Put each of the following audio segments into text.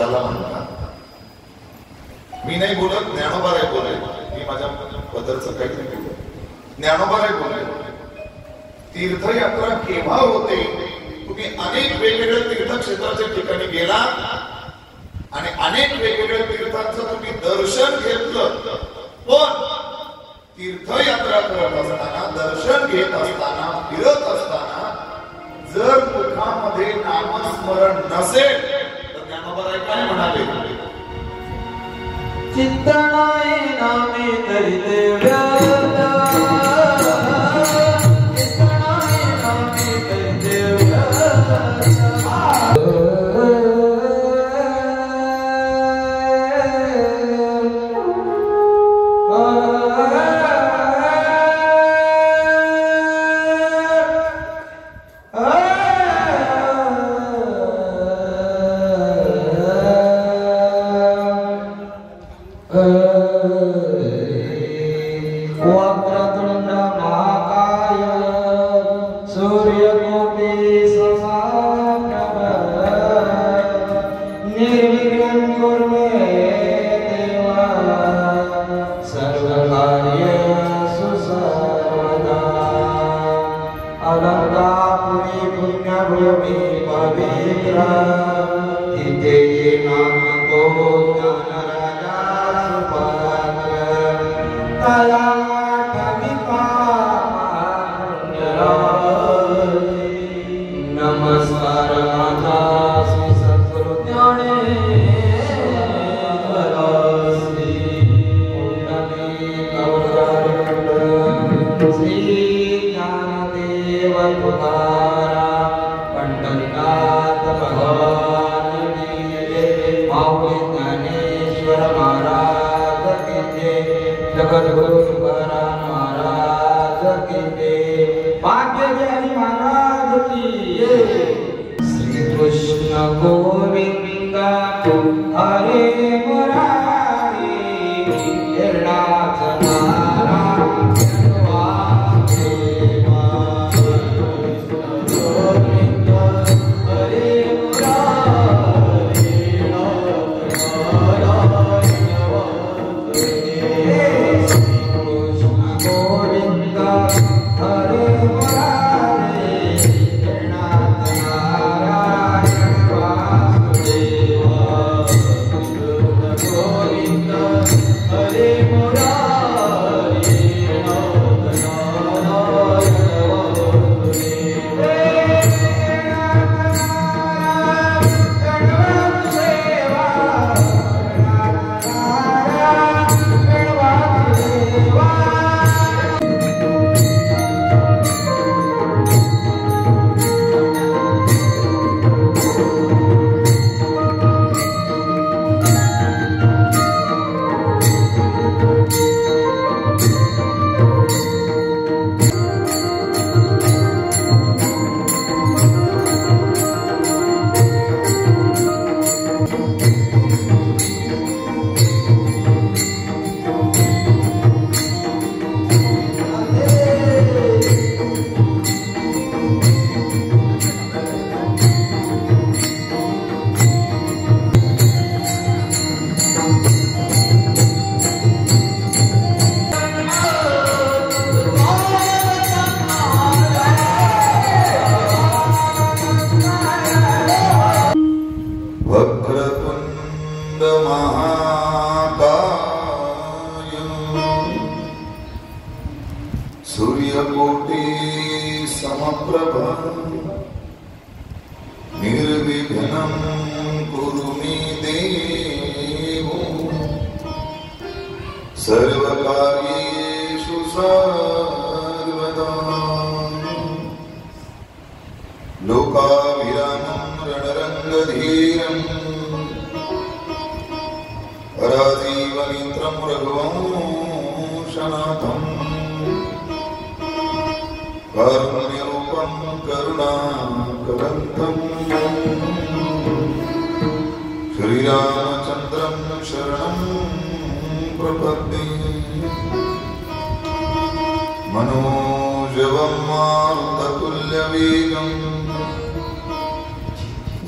कशाला म्हणतात? मी नाही बोलत, ज्ञानोबा राय बोलले. मी माझ्या बद्दलचं काहीतरी बोलत. ज्ञानोबा राय बोलले, तीर्थयात्रा केव्हा होते? तुम्ही अनेक वेगवेगळ्या तीर्थक्षेत्राच्या ठिकाणी गेला आणि अनेक वेगवेगळ्या तीर्थांचं तुम्ही दर्शन घेतलं, पण तीर्थयात्रा करत असताना, दर्शन घेत असताना, फिरत असताना जर मुखामध्ये नामस्मरण नसेल तर ज्ञानोबा राय काय म्हणाले? चिंतनाय नामे तरिते व्यर्थ, चिंतनाय नामे तरिते व्यर्थ.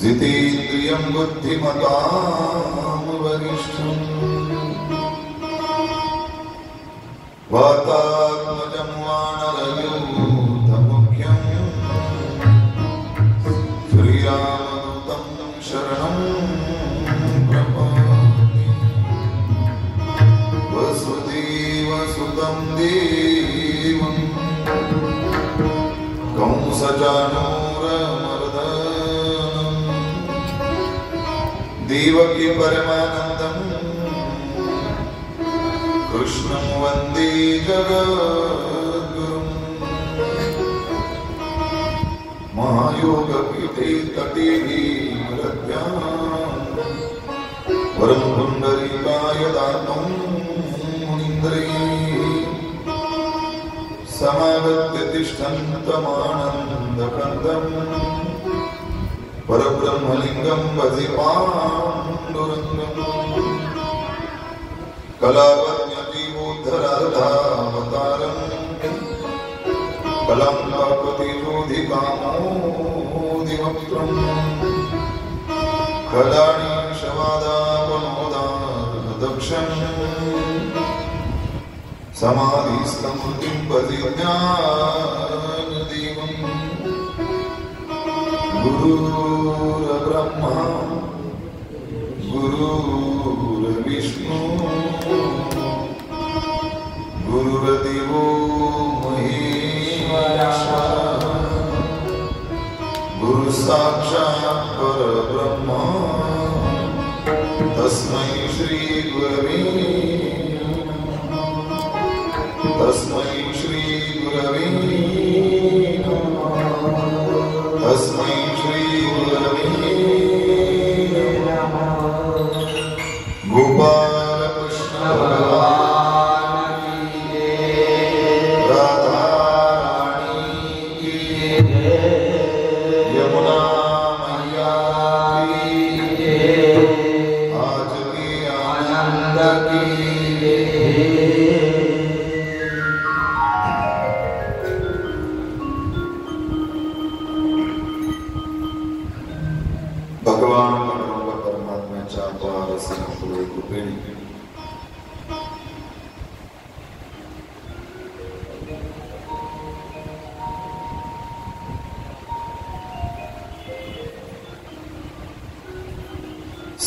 जितेन्द्रियं बुद्धिमतां बुद्धिमतां वरिष्ठम् वातात्मजं वानरयूथमुख्यं श्रीरामदूतं शरणं प्रपद्ये वसुदेवसुतं देवं कंसचाणूरमर्दनं देवकी परमानन्दम् कृष्णं वन्दे जगद्गुरुम् महायोगपीठे तटे भीमरत्यां वरं पुण्डरीकाय दातुं मुनीन्द्रैः समागत्य तिष्ठन्तमानन्दकन्दम् परब्रह्मलिङ्गं भजे पाण्डुरङ्गम् कलावज्ञजीवोद्धरावतारम् कलङ्कापतिरोधिकामोदिवक्त्रम् खलाणीशवादापनोदादक्षम् समाधिस्तमुतिं भजे ज्ञानदेवम् गुरुर्ब्रह्मा गुरुर्विष्णु गुरुर्देवो महेश्वरः गुरु साक्षात् परब्रह्म तस्मै श्री गुरवे तस्मै श्री गुरवे तस्मै श्री गुरवे गोपाल कृष्ण भगवान की जय राधा रानी की जय यमुना मैया की जय आज के आनंद की जय। भगवान परमात्म्याच्या अपार असीम कृपेने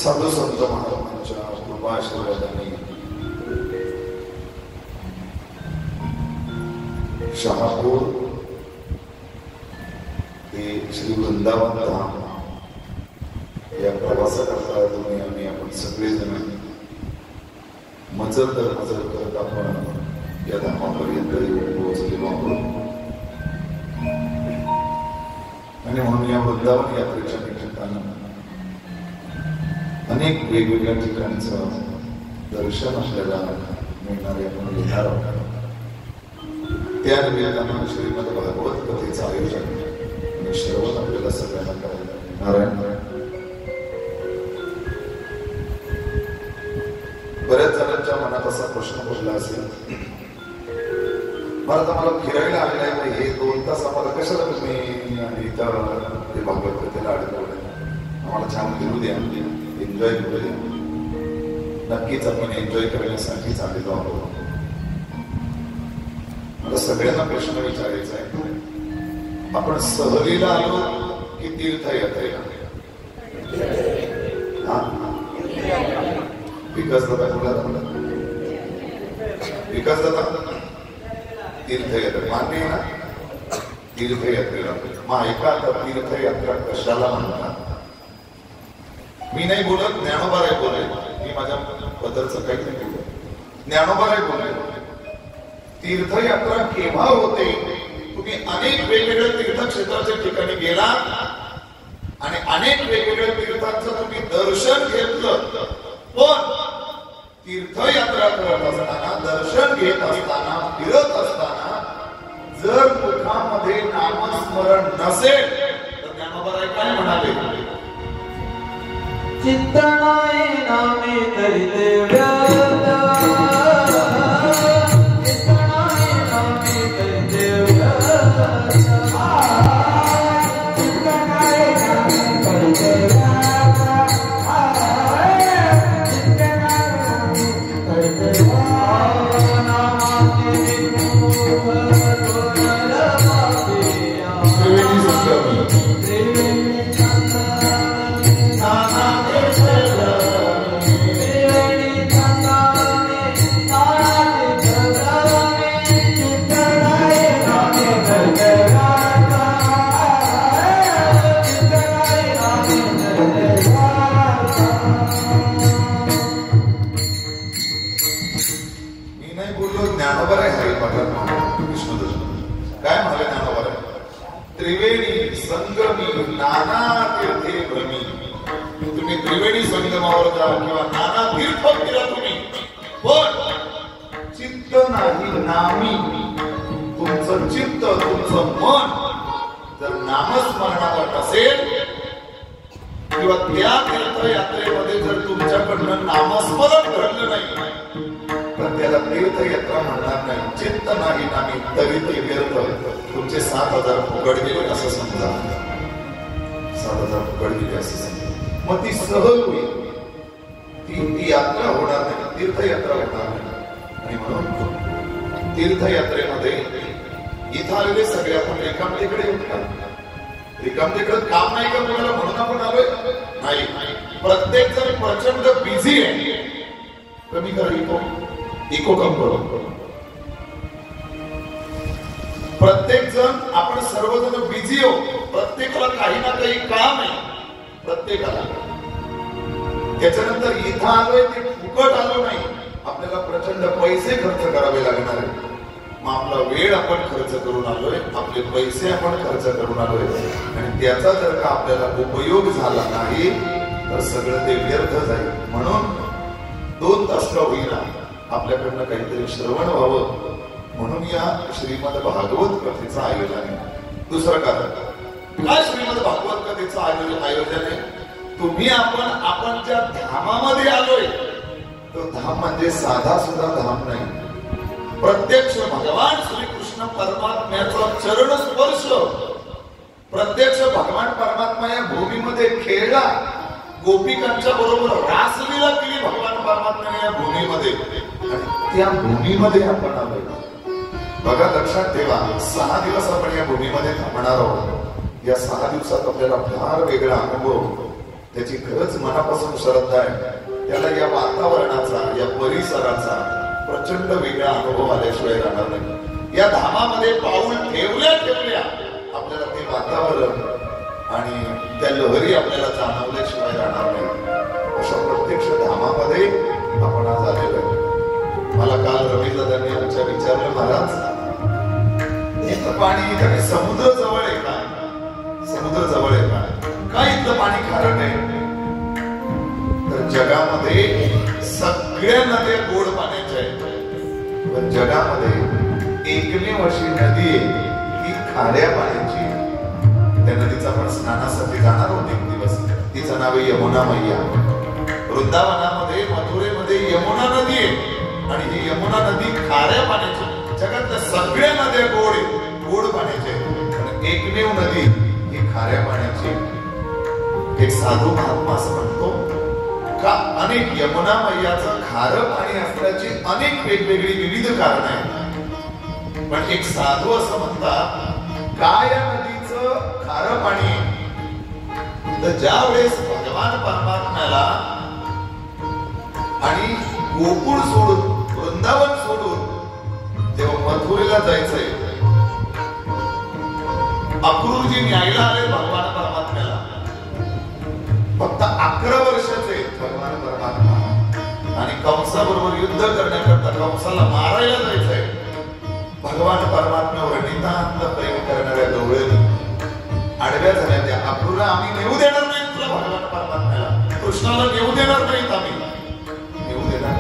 साधू संत महात्म्यांच्या कृपाआशीर्वादाने शहापूर ते श्री वृंदावन धाम या प्रवासाकरता तुम्ही आम्ही आपण सगळेजण मजल करत आपण या धामापर्यंत येऊन पोहोचलेलो आहोत आणि म्हणून या वृंदावन यात्रेच्या निमित्तानं अनेक वेगवेगळ्या ठिकाणचं दर्शन आपल्याला मिळणारे आपण घेणार आहोत। त्या निमित्तानं श्रीमद भागवत कथेचं आयोजन आणि श्रवण आपल्याला सगळ्यांना करायला मिळणार आहे। बऱ्याच जणांच्या मनात असा प्रश्न पडला असेल, मला फिरायला आलेला आहे, हे 2 तास आम्हाला कशाला तुम्ही आणि इथं ते भागवत कथेला अडकवलं, आम्हाला छान फिरू द्या, एन्जॉय करू द्या। नक्कीच आपण एन्जॉय करण्यासाठीच आलेलो आहोत। मला सगळ्यांना प्रश्न विचारायचा आहे, आपण सहलीला आलो की तीर्थयात्रेला? विकास दादा बोला, विकास दादा तीर्थयात्रा मान्य आहे ना? तीर्थयात्रेला मग ऐका, आता तीर्थयात्रा कशाला म्हणतात? मी नाही बोलत, ज्ञानोबाराय बोलले, मी माझ्या बद्दलचं काही नाही बोलत, ज्ञानोबाराय बोलले। तीर्थयात्रा केव्हा होते? तुम्ही अनेक वेगवेगळ्या तीर्थक्षेत्राच्या ठिकाणी गेला आणि अनेक वेगवेगळ्या तीर्थांचं तुम्ही दर्शन घेतलं, पण तीर्थयात्रा करत असताना, दर्शन घेत असताना, फिरत असताना जर मुखामध्ये नामस्मरण नसेल तर ज्ञानोबाराय काय म्हणाले? चिंतनाय नामे तरिते व्यर्थ, चिंतनाय नामे तरिते व्यर्थ, चिंतनाय नामे तरिते व्यर्थ, त्रिवेणी संगमावर जा किंवा नाना तीर्थ फिरा तुम्ही, पण चित्त नाही नामी. तुमचं चित्त, तुमचं मन जर नामस्मरणावर नसेल किंवा त्या तीर्थयात्रेमध्ये जर तुमच्याकडनं नामस्मरण घडलं नाही तर त्याला तीर्थयात्रा म्हणणार नाही. चित्त नाही नामी तरी ते व्यर्थ. तुमचे 7,000 फुकट गेले असं समजा, 7,000 फुकट गेले असं समजा. मग ती सहल होईल, ती यात्रा होणार नाही, तीर्थयात्रा होणार नाही. आणि म्हणून तीर्थयात्रेमध्ये इथं आलेले सगळे आपण रिकामतेकडे येऊ का? रिकामतेकडे काम नाही का कोणाला म्हणून आपण आलोय? नाही. प्रत्येक जण प्रचंड बिझी आहे. कमी करा इको कम करू. प्रत्येक जण आपण सर्वजण बिझी हो. प्रत्येकाला काही ना काही काम आहे प्रत्येकाला. त्याच्यानंतर इथं आलोय ते फुकट आलो नाही, आपल्याला प्रचंड पैसे खर्च करावे लागणार आहे. मग आपला वेळ आपण खर्च करून आलोय, आपले पैसे आपण खर्च करून आलोय, आणि त्याचा जर का आपल्याला उपयोग झाला नाही तर सगळं ते व्यर्थ जाईल. म्हणून 2 तास का होईना आपल्याकडनं काहीतरी श्रवण व्हावं म्हणून या श्रीमद भागवत कथेचं आयोजन आहे. दुसरं कारण काय श्रीमद भागवत कथेचं आयोजन आहे? तुम्ही आपण ज्या धामामध्ये आलोय तो धाम म्हणजे साधा सुद्धा धाम नाही. प्रत्यक्ष भगवान श्रीकृष्ण परमात्म्याचा चरण स्पर्श, प्रत्यक्ष भगवान परमात्मा या भूमीमध्ये खेळला, गोपिकांच्या बरोबर रासलीला केली भगवान परमात्म्याने या भूमीमध्ये, आणि त्या भूमीमध्ये आपण आलोय. बघा, लक्षात ठेवा, 6 दिवस आपण या भूमीमध्ये थांबणार आहोत. या 6 दिवसात आपल्याला फार वेगळा अनुभव, त्याची खरंच मनापासून श्रद्धा आहे. त्याला या वातावरणाचा, या परिसराचा प्रचंड वेगळा अनुभव आल्याशिवाय राहणार नाही. या धामामध्ये पाऊल ठेवल्या ठेवल्या आपल्याला ते वातावरण आणि त्या लहरी आपल्याला जाणवल्याशिवाय राहणार नाही. अशा प्रत्यक्ष धामामध्ये आपण आज आलेलो आहे. मला काल रमेश दादांनी आमच्या विचारलं, महाराज इथं पाणी, इथं समुद्र जवळ आहे का? समुद्र जवळ आहे का? काय इथलं पाणी खारट आहे? तर जगामध्ये सगळ्या नद्या गोड पाण्याच्या आहेत, पण जगामध्ये एकमेव अशी नदी आहे ती खाऱ्या पाण्याची. त्या नदीचा आपण स्नानासाठी जाणार आहोत एक दिवस. तिचं नाव आहे यमुना मैया. वृंदावनामध्ये, मथुरेमध्ये यमुना नदी आहे, आणि ही यमुना नदी खाऱ्या पाण्याची. जगातल्या सगळ्या नद्या गोड आहेत, गोड पाण्याच्या आहेत, पण एकमेव नदी ही खाऱ्या पाण्याची. एक साधू महात्मा असं म्हणतो का अनेक यमुना मैयाचं खारं पाणी असण्याची अनेक वेगवेगळी विविध कारण आहेत, पण एक साधू असं म्हणतात काय या नदीचं खारं पाणी? तर ज्या वेळेस भगवान परमात्म्याला आणि गोकुळ सोडून, वृंदावन सोडून जेव्हा मथुरेला जायचंय, अक्रूरजी न्यायला आले भगवान परमात्म्याला. फक्त 11 वर्षाचे भगवान परमात्मा, आणि कंसाबरोबर युद्ध करण्याकरता कंसाला मारायला जायचंय. भगवान परमात्म्यावर नितांत प्रेम करणाऱ्या गवळणी आडव्या झाल्या. त्या अक्रूरला आम्ही नेऊ देणार नाही तुला, भगवान परमात्म्याला, कृष्णाला नेऊ देणार नाहीत, आम्ही नेऊ देणार.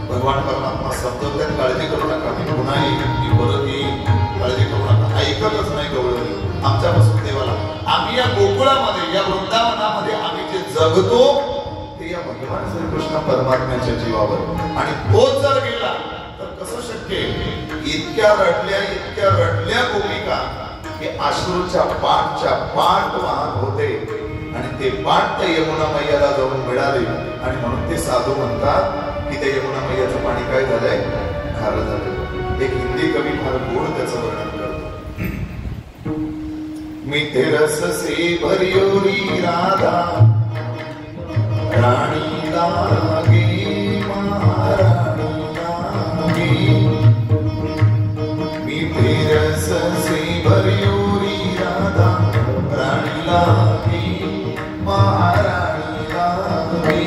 भगवान परमात्मा समजवतात, काळजी करू नका, मी पुन्हा येईल, मी परत येईल, काळजी करू नका. ऐकतच नाही गवळणी आमच्यापासून देवाला. आम्ही या गोकुळामध्ये, या वृंदावनामध्ये आम्ही जे जगतो ते या भगवान श्रीकृष्ण परमात्म्याच्या जीवावर, आणि तो जर गेला तर कसं शक्य आहे? इतक्या रडल्या गोपिका की अश्रूच्या पाठच्या पाठ वाहत होते, आणि ते पाठ त्या यमुना मैयाला जाऊन मिळाले. आणि म्हणून ते साधू म्हणतात की त्या यमुना मैयाचं पाणी काय झालंय? खारं झालं. एक हिंदी कवी फार गोड त्याचं वर्णन करतो. मीठे रस से भरियोरी राधा रानी लागे, महारानी लागे. मीठे रस से भरियोरी राधा रानी लागे, महारानी लागे.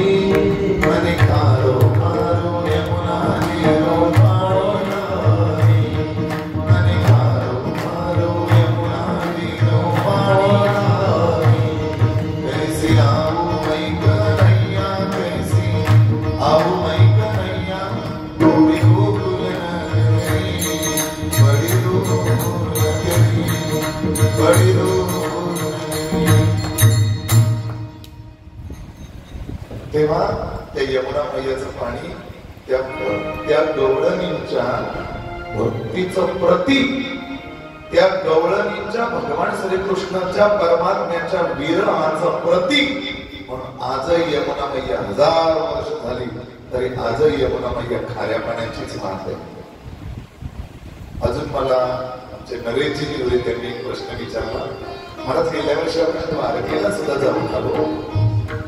मने कारो कारो यमुना नीरो पानी, मने कारो कारो यमुना नीरो पानी. श्री राम तेव्हा त्या यमुना मैयाचं पाणी त्या गवळणींच्या भक्तीचं प्रतीक, त्या गवळणींच्या भगवान श्रीकृष्णाच्या परमात्म्याच्या विरहाचं प्रतीक म्हणून आजही यमुना मैया 1000 वर्ष झाली तरी आजही यमुना मैया खाऱ्या पाण्याचीच वाहत आहे. अजून मला आमचे नरेशजी निवडे त्यांनी एक प्रश्न विचारला. मला गेल्या वर्षी आपण द्वारकेला सुद्धा जाऊन आलो,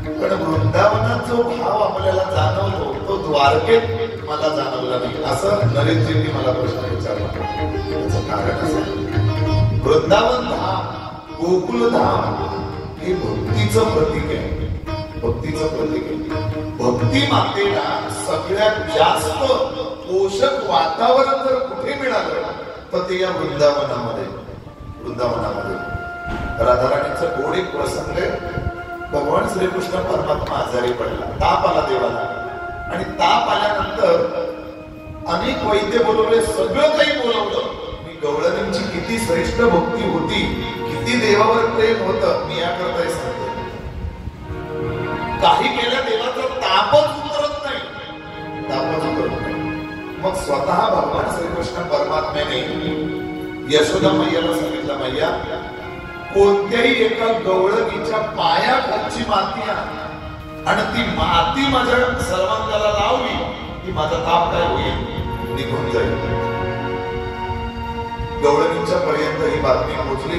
पण वृंदावनात जो भाव आपल्याला जाणवतो तो द्वारकेत मला जाणवला नाही, असं नरेशजींनी मला प्रश्न विचारला. त्याचं कारण असं, वृंदावन धाम, गोकुल धाम हे भक्तीचं प्रतीक आहे, भक्तीचं प्रतीक आहे. भक्ती मातेला सगळ्यात जास्त पोषक वातावरण जर कुठे मिळालं तर ते या वृंदावनामध्ये. राधाराणीचं गोड एक प्रसंग आहे. भगवान श्रीकृष्ण परमात्मा आजारी पडला, ताप आला देवाला, आणि ताप आल्यानंतर अनेक वैद्य बोलवले, सगळं काही बोलवलं. मी गवळणींची किती श्रेष्ठ भक्ती होती, किती देवावर प्रेम होतं, मी याकरता सांगतो. काही केल्या देवाचा तापच उतरत नाही, तापच उतरत नाही. मग स्वतः भगवान श्रीकृष्ण परमात्म्याने यशोदा मैयाला सांगितलं, मैया कोणत्याही एका गवळणीच्या पायाखालची माती आणि ती माती माझ्या सर्वांगाला लावली की माझा ताप काय होईल, निघून जाईल. गवळणीच्या पर्यंत ही बातमी पोहोचली.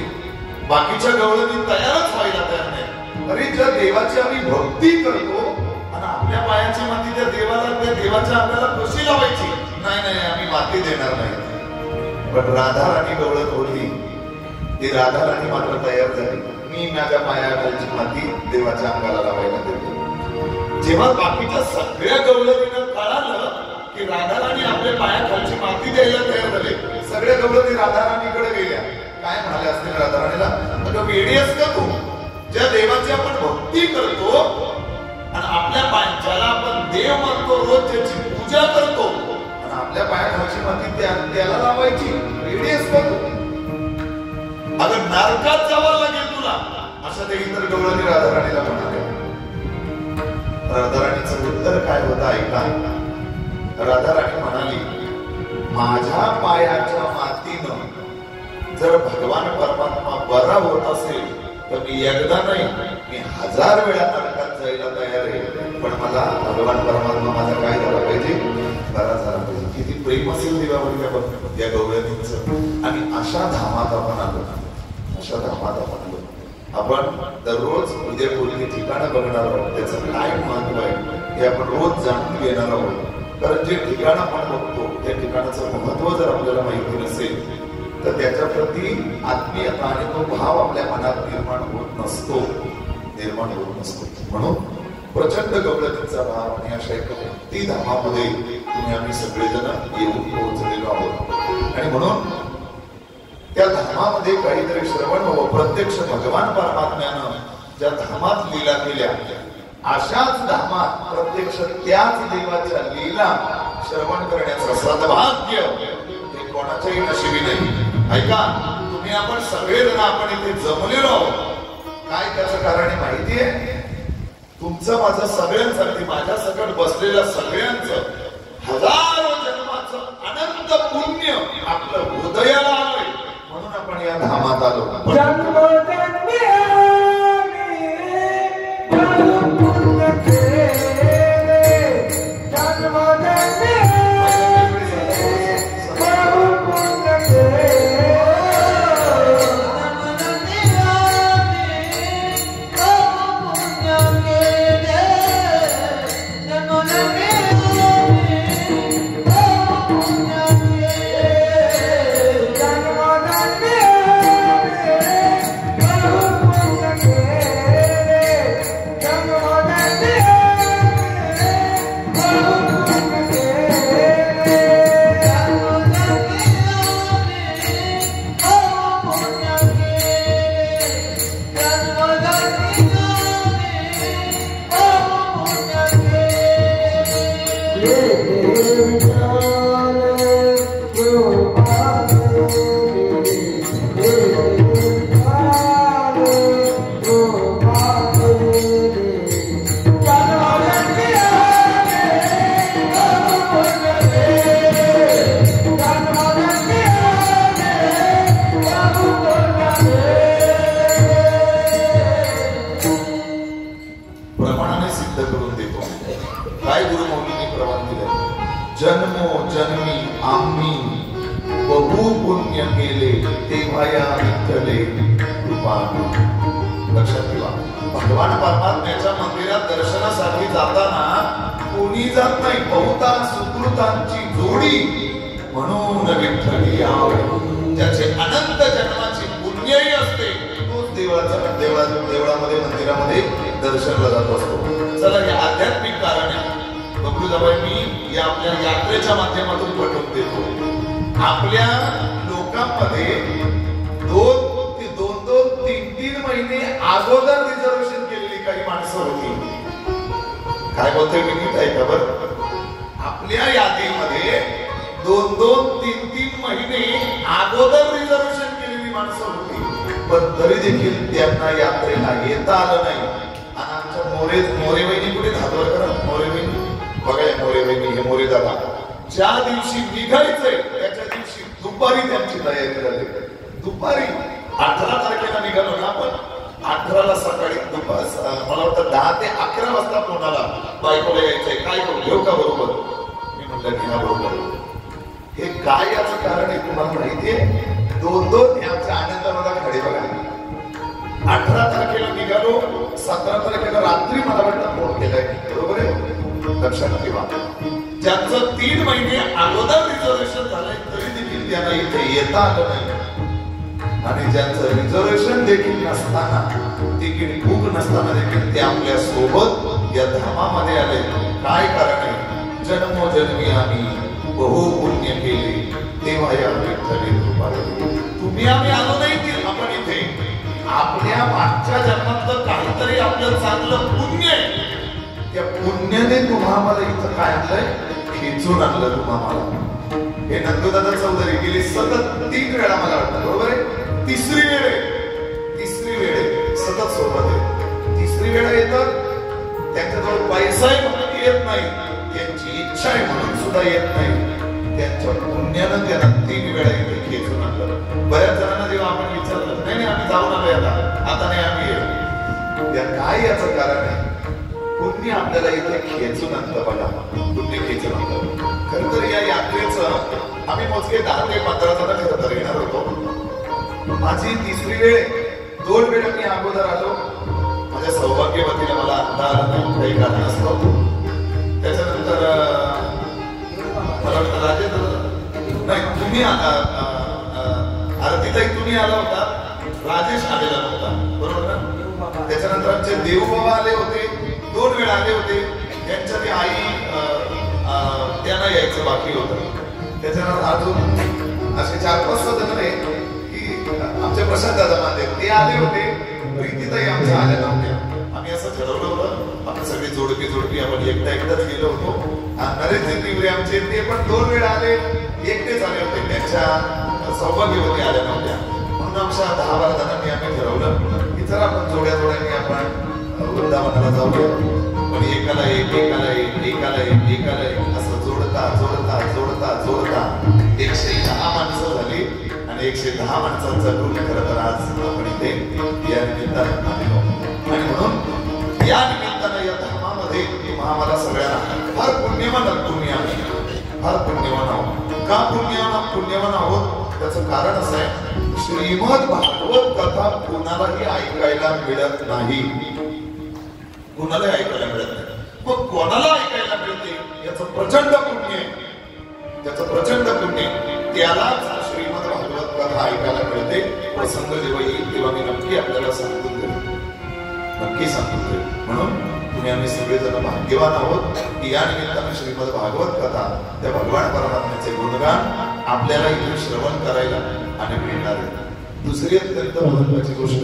बाकीच्या गवळणी तयारच व्हायला तयार नाही. अरे ज्या देवाची आम्ही भक्ती करतो आणि आपल्या पायाची माती त्या देवाला, त्या देवाच्या अंगाला कशी लावायची? नाही, आम्ही माती देणार नाही. पण राधा राणी गवळण होती, ती राधा राणी मात्र तयार झाली. मी माझ्या पायाखालची माती देवाच्या अंगाला लावायला देतो. जेव्हा बाकीच्या सगळ्या गवळणींना कळालं की राधा राणी आपल्या पायाखालची माती द्यायला तयार झाले, सगळ्या गवळणी राधा राणीकडे गेल्या. काय म्हणाले असतील राधा राणीला, अगं वेडी आहेस का तू? ज्या देवाची आपण भक्ती करतो आणि आपल्या ज्याला आपण देव मानतो, रोज त्याची पूजा करतो आणि आपल्या पायाखालची माती त्याला लावायची, वेडी आहेस का तू? अगं नरकात जावं लागेल तुला, अशा ते इतर गवळणी राधा राणीला म्हणाले. राधा राणीचं उत्तर काय होतं ऐका. राधा राणी म्हणाली, माझ्या पायाच्या मातीनं जर भगवान परमात्मा बरा होत असेल तर मी एकदा नाही, मी 1000 वेळा नरकात जायला तयार आहे, पण मला भगवान परमात्मा माझा काय झाला पाहिजे, बरा झाला पाहिजे. किती प्रेम असेल देवावर या गवळणींचं. आणि अशा धामात आपण आलो, अशा धामात आपण आलो. आपण दररोज उद्यापूर्वी ठिकाणं बघणार आहोत, त्याचं काय महत्व आहे हे आपण रोज जाणून घेणार आहोत. कारण जे ठिकाण आपण बघतो त्या ठिकाणाचं महत्व जर आपल्याला माहिती नसेल तर त्याच्या प्रती आत्मीयता आणि तो भाव आपल्या मनात निर्माण होत नसतो. म्हणून प्रचंड गवळणींचा भाव आणि अशा एका भक्ती धामामध्ये तुम्ही आम्ही सगळेजण येऊन पोहोचलेलो आहोत. आणि म्हणून त्या धामामध्ये काहीतरी श्रवण व्हावं. प्रत्यक्ष भगवान परमात्म्यानं ज्या धामात लीला केल्या अशाच धामात प्रत्यक्ष त्याच देवाच्या लीला श्रवण करण्याचं सद्भाग्य हे कोणाच्याही नशिबी नाही. ऐका, तुम्ही आपण सगळेजण आपण इथे जमलेलो आहोत. काय त्याचं कारण आहे माहितीये? तुमचं माझं सगळ्यांसाठी, माझ्या सकट बसलेल्या सगळ्यांचं हजारो जन्माचं अनंत पुण्य आपलं हृदयाला आलंय म्हणून आपण या धामात आलो. सिद्ध करून देतो. काय गुरु मौलींनी प्रमाण दिलं? जन्मो जन्मी आम्ही बहु पुण्य केले तेव्हा या विठ्ठले कृपा. लक्षात ठेवा, भगवान परमात्म्याच्या मंदिरात दर्शनासाठी जाताना कोणी जात नाही, बहुता सुकृतांची जोडी म्हणून विठ्ठली यावे. ज्याचे अनंत जन्माची पुण्यही असते तोच देवळामध्ये मंदिरामध्ये दर्शनला जात असतो. चला, हे आध्यात्मिक कारण आहे. बघू जवळ मी या आपल्या यात्रेच्या माध्यमातून पटवून देतो. आपल्या लोकांमध्ये 2-3 महिने अगोदर रिझर्वेशन केलेली काही माणसं होती. काय बोलतोय मी नीट ऐका बरं. आपल्या यादीमध्ये 2-3 महिने अगोदर रिझर्वेशन केलेली माणसं होती, पण तरी देखील त्यांना यात्रेला येता आलं नाही. आणि आमच्या मोरे वहिनी कुठे धातवर करा, मोरे वहिनी बघा, मोरे वहिनी हे मोरे दादा ज्या दिवशी निघायचंय त्याच्या दिवशी दुपारी त्यांची तयारी झाली. दुपारी 18 तारखेला निघालो ना आपण, 18ला सकाळी मला वाटतं 10 ते 11 वाजता कोणाला बायकोला यायचंय, काय करू, घेऊ का बरोबर? मी म्हटलं की हा बरोबर. हे काय याचं कारण आहे तुम्हाला माहितीये? 2 हे आमच्या आनंदाला खडे बघायला. 18 तारखेला निघालो, 17 तारखेला रात्री मला वाटतं फोन केलाय, बरोबर आहे? लक्षात ठेवा, ज्यांचं 3 महिने अगोदर रिझर्वेशन झालंय तरी देखील त्यांना इथे येता आलं नाही. आणि ज्यांचं रिझर्वेशन देखील नसताना, तिकीट बुक नसताना देखील ते आपल्या सोबत या धामामध्ये आले. काय कारण आहे? जन्मोजन्मी आम्ही बहु पुण्य केले तेव्हा या विठ्ठले कृपा केली. तुम्ही आम्ही आलो नाही की आपण इथे, आपल्या मागच्या जन्मातलं काहीतरी आपलं चांगलं पुण्य आहे. त्या पुण्याने तुम्हाला इथं काय आणलंय? खेचून आणलं तुम्हाला. हे नंदूदादा चौधरी गेली सतत 3 वेळा मला वाटतं, बरोबर आहे? तिसरी वेळ आहे सतत सोबत आहे. तिसरी वेळा येतात, त्यांच्याजवळ पैसा आहे म्हणून येत नाही, त्यांची इच्छा आहे म्हणून सुद्धा येत नाही. त्यांच्या पुण्यानं त्यांना 3 वेळा इथे खेचून आणलं. बऱ्याच जणांना जेव्हा आपण विचारलं, नाही आम्ही जाऊन आलोय, आता नाही आम्ही येऊ. या काय याचं कारण आहे? पुण्य आपल्याला इथे खेचून आणतं. बघा, पुण्य खेचून आणतं. खरं तर या यात्रेचं आम्ही मोजके 10 ते 15 जण खरं तर येणार होतो. माझी तिसरी वेळ, 2 वेळा मी अगोदर आलो. माझ्या सौभाग्यवतीला मला आता काही कारण असतो. त्याच्यानंतर मला वाटतं राजेंद्र नाही, तुम्ही आरतीताई तुम्ही आला होता, राजेश आलेला नव्हता, बरोबर ना? त्याच्यानंतर आमचे देवबाबा आले होते, 2 वेळा आले होते. त्यांच्या ती आई त्यांना यायचं बाकी होतं. त्याच्यानंतर अजून असे 4-5 जण आहे की आमचे प्रशांत दादा मांडे ते आले होते. प्रीतीताई आमच्या आल्या नव्हत्या. आम्ही असं ठरवलं होतं, आपण सगळी जोडपी आपण एकटाच गेलो होतो. नरेंद्र तिवरे आमचे ते पण 2 वेळा आले, एकटेच आले होते. त्यांच्या सौभाग्यवती आल्या नव्हत्या. म्हणून आमच्या 10-12 जणांनी आम्ही ठरवलं की जर आपण जोड्याने आपण वृंदावनाला जाऊया. पण एकाला एक असं जोडता 110 माणसं झाली आणि 110 माणसांचा ग्रुप खरं तर आज आपण इथे या निमित्तानं आलेलो. आणि म्हणून या निमित्तानं या धर्मामध्ये आम्हाला सगळ्यांना फार पुण्यवान आहोत. फार पुण्यवान आहोत. का पुण्यवान आहोत? त्याचं कारण असं आहे, श्रीमद भागवत कथा कोणालाही ऐकायला मिळत नाही. कोणालाही ऐकायला मिळत नाही. मग कोणाला ऐकायला मिळते? याचं प्रचंड पुण्य आहे. त्याचं प्रचंड पुण्य, त्यालाच श्रीमद भागवत कथा ऐकायला मिळते. प्रसंग जेव्हा येईल तेव्हा मी नक्की आपल्याला सांगून देईन, नक्की सांगून देईन. म्हणून तुम्ही आम्ही सगळेजण भाग्यवान आहोत की या निमित्तानं श्रीमद भागवत कथा, त्या भगवान परमात्म्याचे गुणगान आपल्याला इथे श्रवण करायला आणि मिळणार आहे. दुसरी अत्यंत महत्वाची गोष्ट,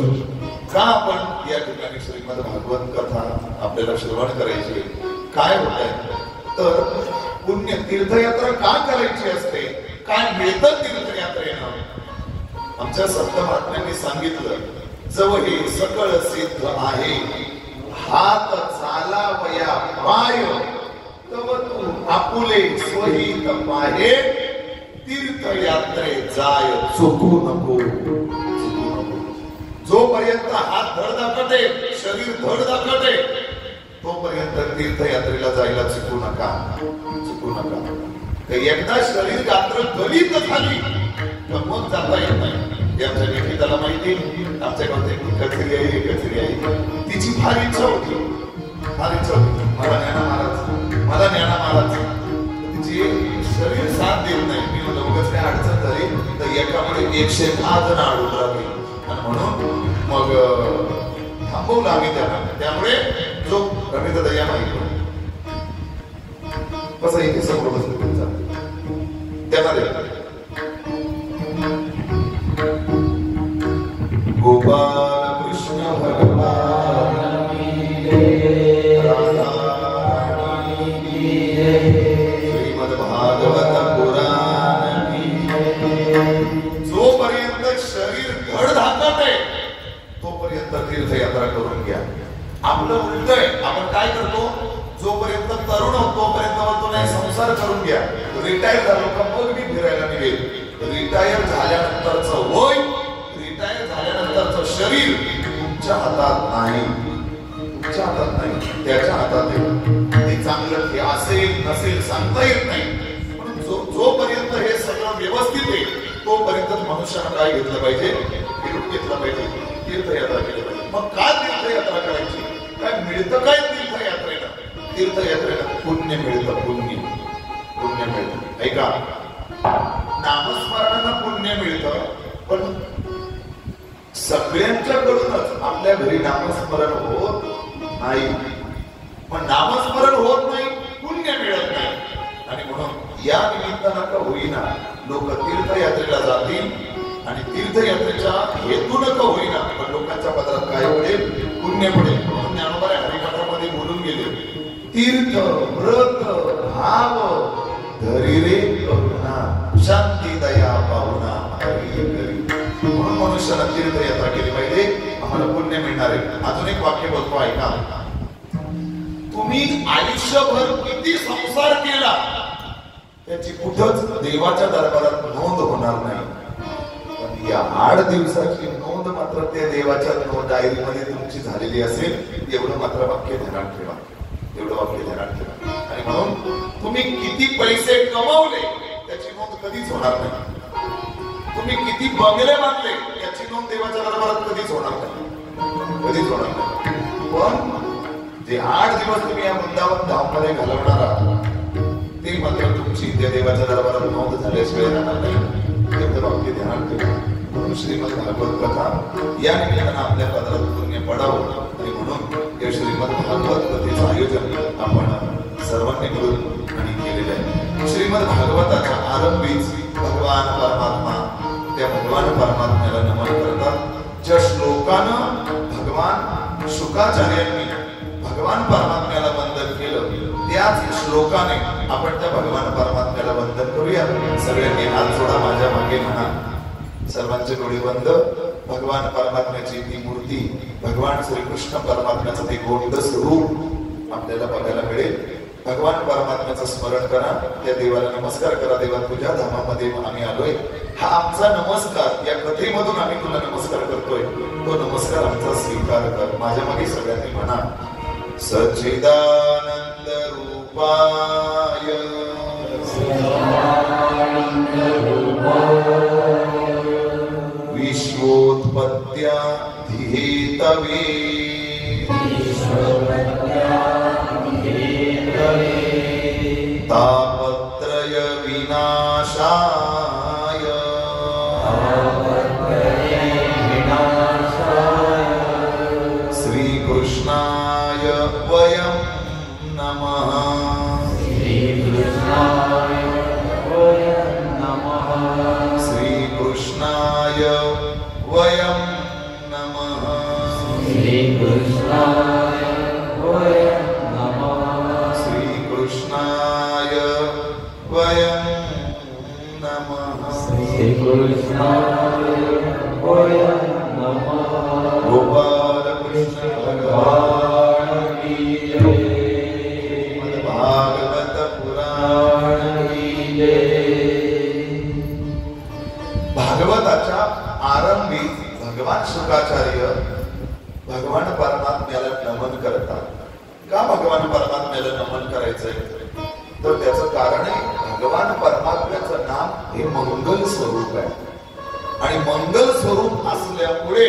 का आपण या ठिकाणी श्रीमद भागवत कथा आपल्याला श्रवण करायची? काय होत आहे तर पुण्य तीर्थयात्रा का करायची असते? काय मिळतं तीर्थयात्रेनं? आमच्या संत महात्म्यांनी सांगितलं, जव हे सकळ सिद्ध आहे, हात चालावया पाय, तव तू आपुले स्वहित पाहे, तीर्थयात्रे जाय चुकू नको. जोपर्यंत हात धड दाखवते, शरीर धड दाखवते, तोपर्यंत तीर्थयात्रेला जायला चुकू नका, चुकू नका. एकदा शरीर गात्र गलित झाली मग जाता येत नाही. आमच्या निकिताला माहिती, आमच्या गावची कचेरी आहे, कचेरी आहे, तिची फार इच्छा होती, फार इच्छा होती मला ज्ञाना महाराज. तिची शरीर साथ देत नाही. मी म्हणलं उगाच काय अडचण झाली तर एकामुळे 110 जण अडून राहतील आणि म्हणून मग थांबवलं आम्ही त्यांना. त्यामुळे जो रवींद्र दया माहिती कसं इथे समोर बसलं त्यामध्ये गोपाल कृष्ण भगवान श्रीमद भागवत पुराण. जोपर्यंत शरीर धडधाकट आहे तोपर्यंत तीर्थयात्रा करून घ्या. आपलं उलट आहे, आपण काय करतो, जोपर्यंत तरुण होतो तोपर्यंत म्हणतो नाही संसार करून घ्या. रिटायर झालो का मग मी फिरायला निघेल. रिटायर झाल्यानंतरचं वय, रिटायर झाल्यानंतरचं शरीर तुमच्या हातात नाही, तुमच्या हातात नाही, त्याच्या हातात आहे. ते चांगलं हे असेल नसेल सांगता येत नाही. म्हणून जोपर्यंत हे सगळं व्यवस्थित आहे तोपर्यंत मनुष्यानं काय घेतलं पाहिजे, फिरून घेतलं पाहिजे, तीर्थयात्रा केली पाहिजे. मग काय तीर्थयात्रा करायची, काय मिळतं काय तीर्थयात्रेला? तीर्थयात्रेला पुण्य मिळतं, पुण्य मिळतं. ऐका, नामस्मरणाला पुण्य मिळतं पण सगळ्यांच्याकडूनच आपल्या घरी नामस्मरण होत नाही. पण नामस्मरण होत नाही, पुण्य मिळत नाही. आणि म्हणून या निमित्तानं का होईना लोक तीर्थयात्रेला जातील आणि तीर्थयात्रेच्या हेतून का होईना पण लोकांच्या पदरात काय पडेल, पुण्य पडेल. म्हणून ज्ञानोबा हरिपाठामध्ये बोलून गेले, तीर्थ व्रत भाव धरी रे करुणा, शांती दया पाहुणा हरी करी. म्हणून मनुष्याला तीर्थयात्रा केली पाहिजे, आम्हाला पुण्य मिळणार आहे. अजून एक वाक्य बोलतो ऐका. तुम्ही आयुष्यभर किती संसार केला त्याची कुठंच देवाच्या दरबारात नोंद होणार नाही. पण या 8 दिवसाची नोंद मात्र त्या देवाच्या डायरी मध्ये तुमची झालेली असेल. एवढं मात्र वाक्य ध्यानात ठेवा, एवढं वाक्य ध्यानात ठेवा. आणि म्हणून तुम्ही किती पैसे कमावले त्याची नोंद कधीच होणार नाही. तुम्ही किती बंगले बांधले याची नोंद देवाच्या दरबारात कधीच होणार नाही, कधीच होणार नाही. पण जे 8 दिवस तुम्ही या वृंदावन धाममध्ये घालवणार आहात ते मात्र तुमची त्या देवाच्या दरबारात नोंद झाल्याशिवाय राहणार नाही. एवढं वाक्य ध्यानात ठेवा. म्हणून श्रीमद भागवत कथा या निमित्तानं आपल्या पदरात पुण्य पडावं आणि म्हणून या श्रीमद भागवत कथेचं आयोजन आपण सर्वांनी मिळून आणि केलेलं आहे. श्रीमद भागवताच्या आरंभीच भगवान परमात्मा त्या भगवान परमात्म्याला नमन करतात. ज्या श्लोकानं भगवान शुकाचार्यांनी भगवान परमात्म्याला वंदन केलं त्याच श्लोकाने आपण त्या भगवान परमात्म्याला वंदन करूया. सगळ्यांनी हात जोडा, माझ्या मागे म्हणा. सर्वांचे डोळे बंद. भगवान परमात्म्याची ती मूर्ती, भगवान श्रीकृष्ण परमात्म्याचं ते गोंड स्वरूप आपल्याला बघायला मिळेल. भगवान परमात्म्याचं स्मरण करा, त्या देवाला नमस्कार करा. देवा तुझ्या धामामध्ये आम्ही आलोय, हा आमचा नमस्कार, या कथेमधून आम्ही तुला नमस्कार करतोय, तो नमस्कार आमचा स्वीकार कर. माझ्या मागे सगळ्यांनी म्हणा, सच्चिदानंद रूपाय विश्वोत्पत्त्या धिहेतवे तापत्रय विनाशाय श्रीकृष्णाय वयं नमः. श्रीकृष्णाय वयं नमः. श्रीकृष्णाय वयं नमः. श्रीकृष्णाय वयं नमः. श्रीकृष्णाय वयं नमः. गोपाल कृष्ण भगवान की जय. भागवत पुराण की जय. भागवताच्या आरंभी भगवान शुकाचार्य भगवान परमात्म्याला नमन करतात. का भगवान परमात्म्याला नमन करायचंय? तर त्याचं कारण आहे, भगवान परमात्म्याचं नाम हे मंगल स्वरूप आहे आणि मंगल स्वरूप असल्यामुळे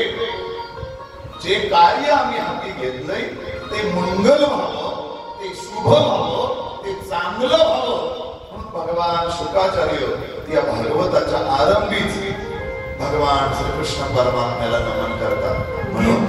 जे कार्य आम्ही हाती घेतलंय ते मंगल व्हावं, ते शुभ व्हावं, ते चांगलं व्हावं म्हणून भगवान शुकाचार्य या भागवताच्या आरंभीच भगवान श्रीकृष्ण परमात्म्याला नमन करतात. म्हणून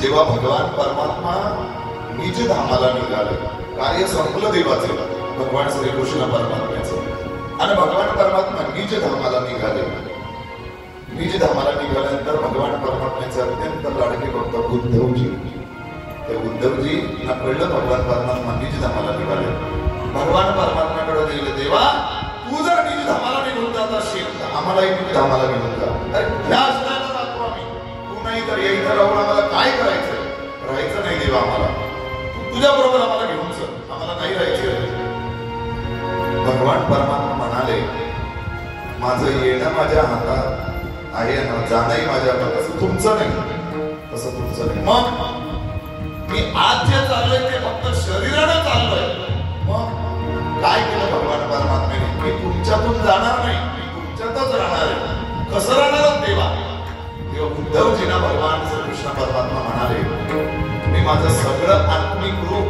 जेव्हा भगवान परमात्मा निज धामाला निघाले, कार्य संपलं देवाचे, भगवान श्रीकृष्ण परमात्म्याचं, आणि भगवान परमात्मा निज धामाला निघाले. निज धामाला निघाल्यानंतर भगवान परमात्म्याचे अत्यंत लाडके भक्त उद्धवजी, ते उद्धवजी ना कळलं भगवान परमात्मा निज धामाला निघाले. भगवान परमात्म्याकडे गेले, देवा आम्हालाही तुम्ही धामाला घेऊन जा. अरे ह्या आश्रयाला जातो आम्ही, तू नाही तर या इथं राहून आम्हाला काय करायचं? राहायचं नाही देवा आम्हाला, तुझ्या बरोबर आम्हाला घेऊन चल, आम्हाला नाही राहायचं. भगवान परमात्मा म्हणाले, माझं येणं माझ्या हातात आहे ना, जाणंही माझ्या हातात. तसं तुमचं नाही, तसं तुमचं नाही. मग मी आज जे चाललोय ते फक्त शरीरानं चाललोय. मग काय केलं भगवान परमात्म्याने? मी तुमच्यातून जाणार नाही, मी तुमच्यातच राहणार आहे. कसं राहणार देवा? तेव्हा उद्धवजींना भगवान श्रीकृष्ण परमात्मा म्हणाले, मी माझं सगळं आत्मिक रूप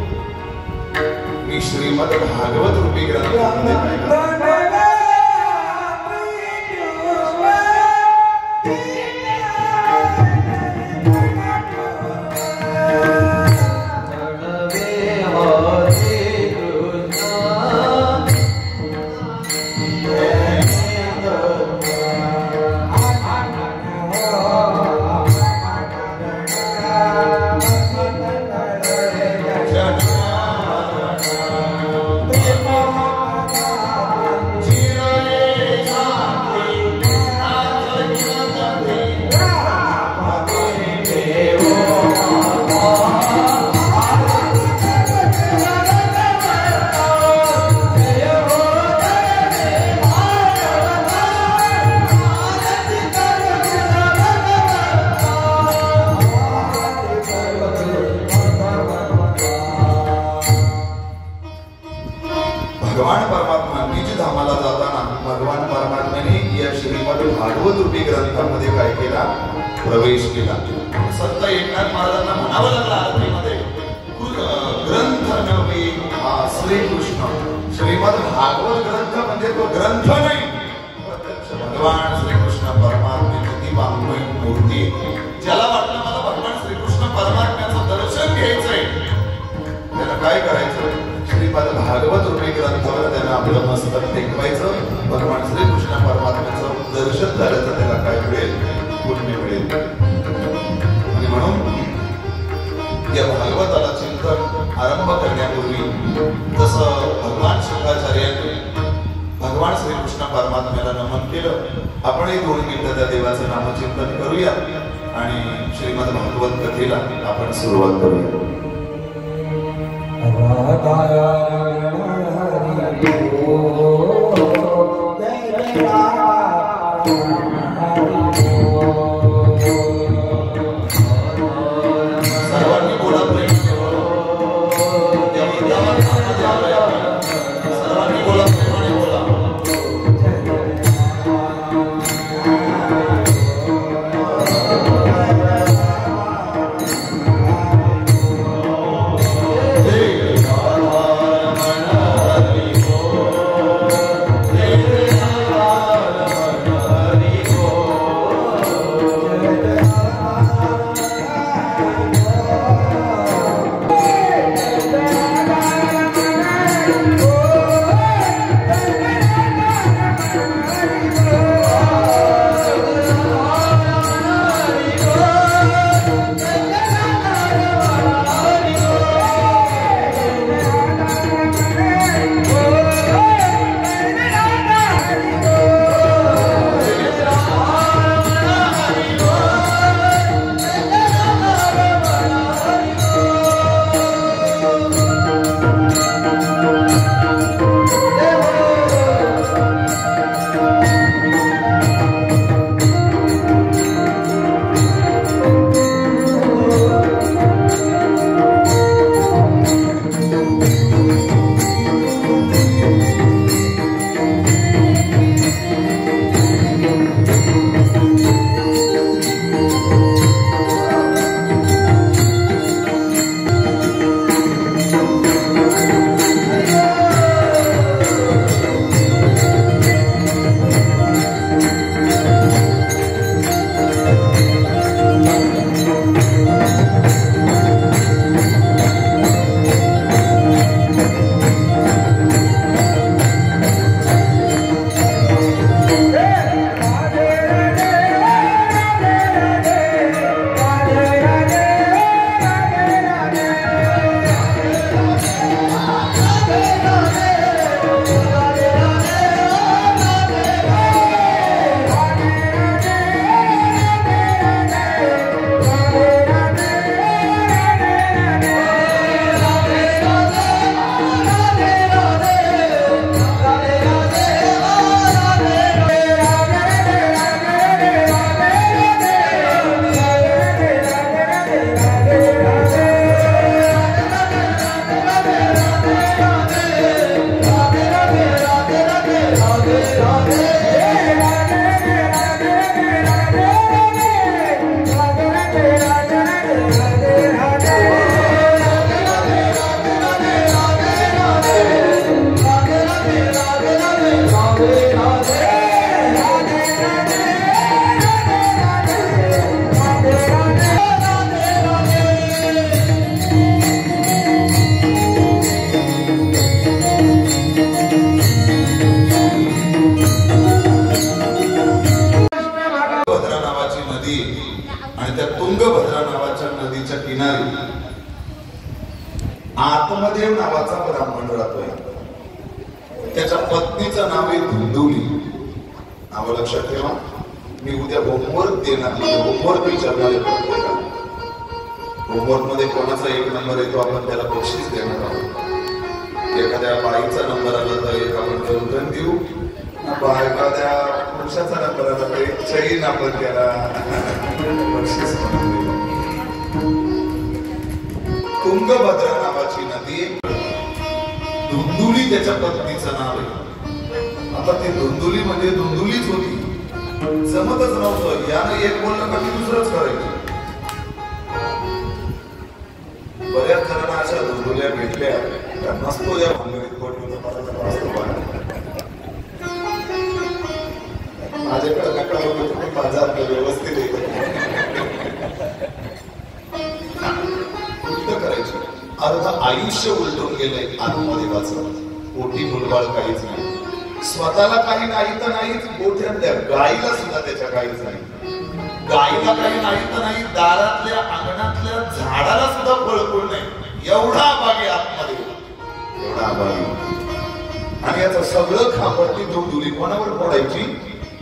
मी श्रीमद भागवत रूपी ग्रंथामध्ये पाहिलं. भगवान परमात्मा निज धामाला जाताना भगवान परमात्म्याने या श्रीमद भागवत रूपी ग्रंथामध्ये काय केला? प्रवेश केला. संत एकनाथ महाराजांना म्हणावं लागलं आरतीमध्ये, ग्रंथ नव्हे हा श्रीकृष्ण. श्रीमद भागवत ग्रंथ म्हणजे तो ग्रंथ नाही, भगवान श्रीकृष्ण परमात्म्याची ती वाङ्मय मूर्ती. ज्याला वाटलं मला भगवान श्रीकृष्ण परमात्म्याचं दर्शन घ्यायचंय, त्याला काय करायचं? श्रीमद भागवत रूपी ग्रंथावर त्याला आपलं मस्तक टेकवायचं. भगवान श्रीकृष्ण परमात्म्याचं दर्शन झालं तर त्याला काय मिळेल? पुण्य मिळेल. आणि म्हणून या भागवताला चिंतन आरंभ करण्यापूर्वी जसं भगवान शंकराचार्यांनी भगवान श्रीकृष्ण परमात्म्याला नमन केलं, आपणही 2 मिनिटं त्या देवाचं नामचिंतन करूया आणि श्रीमद भागवत कथेला आपण सुरुवात करूया. सर्वांनी बोला प्रेम, सर्वांनी बोला प्रेमाने बोला. Hey, तुंगभद्रा नावाच्या नदीच्या किनारी आत्मदेव नावाचा ब्राह्मण राहतोय. त्याच्या पत्नीचं नाव आहे धुंदुली. नाव लक्षात ठेवा. मी उद्या होमवर्क देणार. होमवर्क विचारणार आहे. होमवर्क मध्ये कोणाचा एक नंबर येतो आपण त्याला बक्षीस देणार आहोत. एखाद्या बाईचा नंबर आला तर एक आपण गंधन देऊ. एखाद्या पुरुषाचा नंबर आला तर एक चैन आपण त्याला बक्षीस म्हणून देऊ. तुंगभद्रा नावाची नदी. धुंदुली त्याच्या पत्नीचं नाव आहे. आता ती धुंदुली म्हणजे धुंदुलीच होती. जमतच नव्हतं. यानं एक बोललं का दुसरंच करायचं. बऱ्याच जणांना अशा धुंदुल्या भेटल्या त्या नसतो या भांगडीत माझ्याकडे नका बघू. बाजार व्यवस्थित करायचं. अर्ध आयुष्य उलटून गेलंय आत्मदेवाचं. पोटी मुलबाळ काहीच नाही. स्वतःला काही नाही तर नाहीच. मोठ्या गाईला सुद्धा त्याच्या काहीच नाही. गाईला काही नाही तर नाही. दारातल्या अंगणातल्या झाडाला सुद्धा फळफूल नाही. एवढा अभागी आत्मदेव. एवढा अभागी. आणि याचं सगळं खापडती धुंदुली कोणावर पडायची?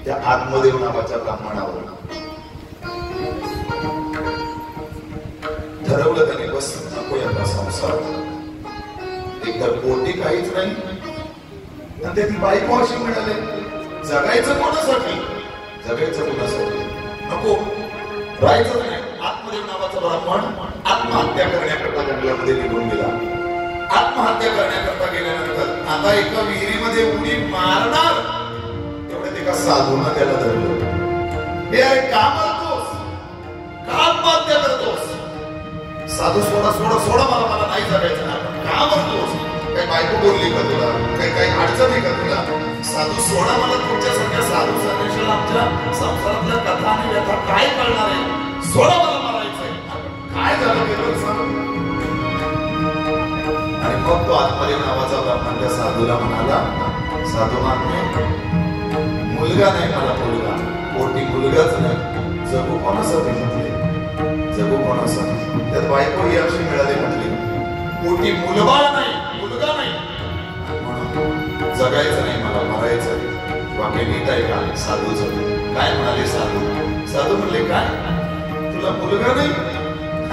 त्या आत्मदेव नावाच्या ब्राह्मणावर. ठरवलं त्याने बस नको यांना संसार. एकतर पोटी काहीच नाही आणि त्याची बायको अशी मिळाली. जगायचं कोणासाठी? जगायचं कोणासाठी? नको राहायचं नाही. आत्मदेव नावाचा ब्राह्मण आत्महत्या करण्याकरता जंगलामध्ये निघून गेला. आत्महत्या करण्याकरता गेल्यानंतर आता एका विहिरीमध्ये उडी मारणार तेवढ्यात एका साधूनं त्याला धरलं. हे अरे का मारतोस? का आत्महत्या करतोस? साधू सोडा सोडा सोडा मला मला नाही जगायचं. का मारतोस? काही बायको बोलली का तुला? काही अडचण आहे का तुला? साधू सोडा मला. तुमच्यासारख्या साधू संदेशाला आमच्या संसारातल्या कथा आणि व्यथा काय कळणार आहे? सोडा मला मारायचंय. काय झालं गेलं सांग. आणि मग तो आत्मदेव नावाचा ब्राह्मण त्या साधूला म्हणाला, साधू महात्मे, मुलगा नाही मला मुलगा. पोटी मुलगाच नाही. जगू कोणासाठी म्हटले? जगू कोणासाठी? त्यात बायको ही अशी मिळाली म्हटली. पोटी मुलबाळ नाही, मुलगा नाही. म्हणून जगायचं नाही मला, मरायचं. वाक्य नीट आहे का साधूचं? काय म्हणाले साधू? साधू म्हणले काय? तुला मुलगा नाही?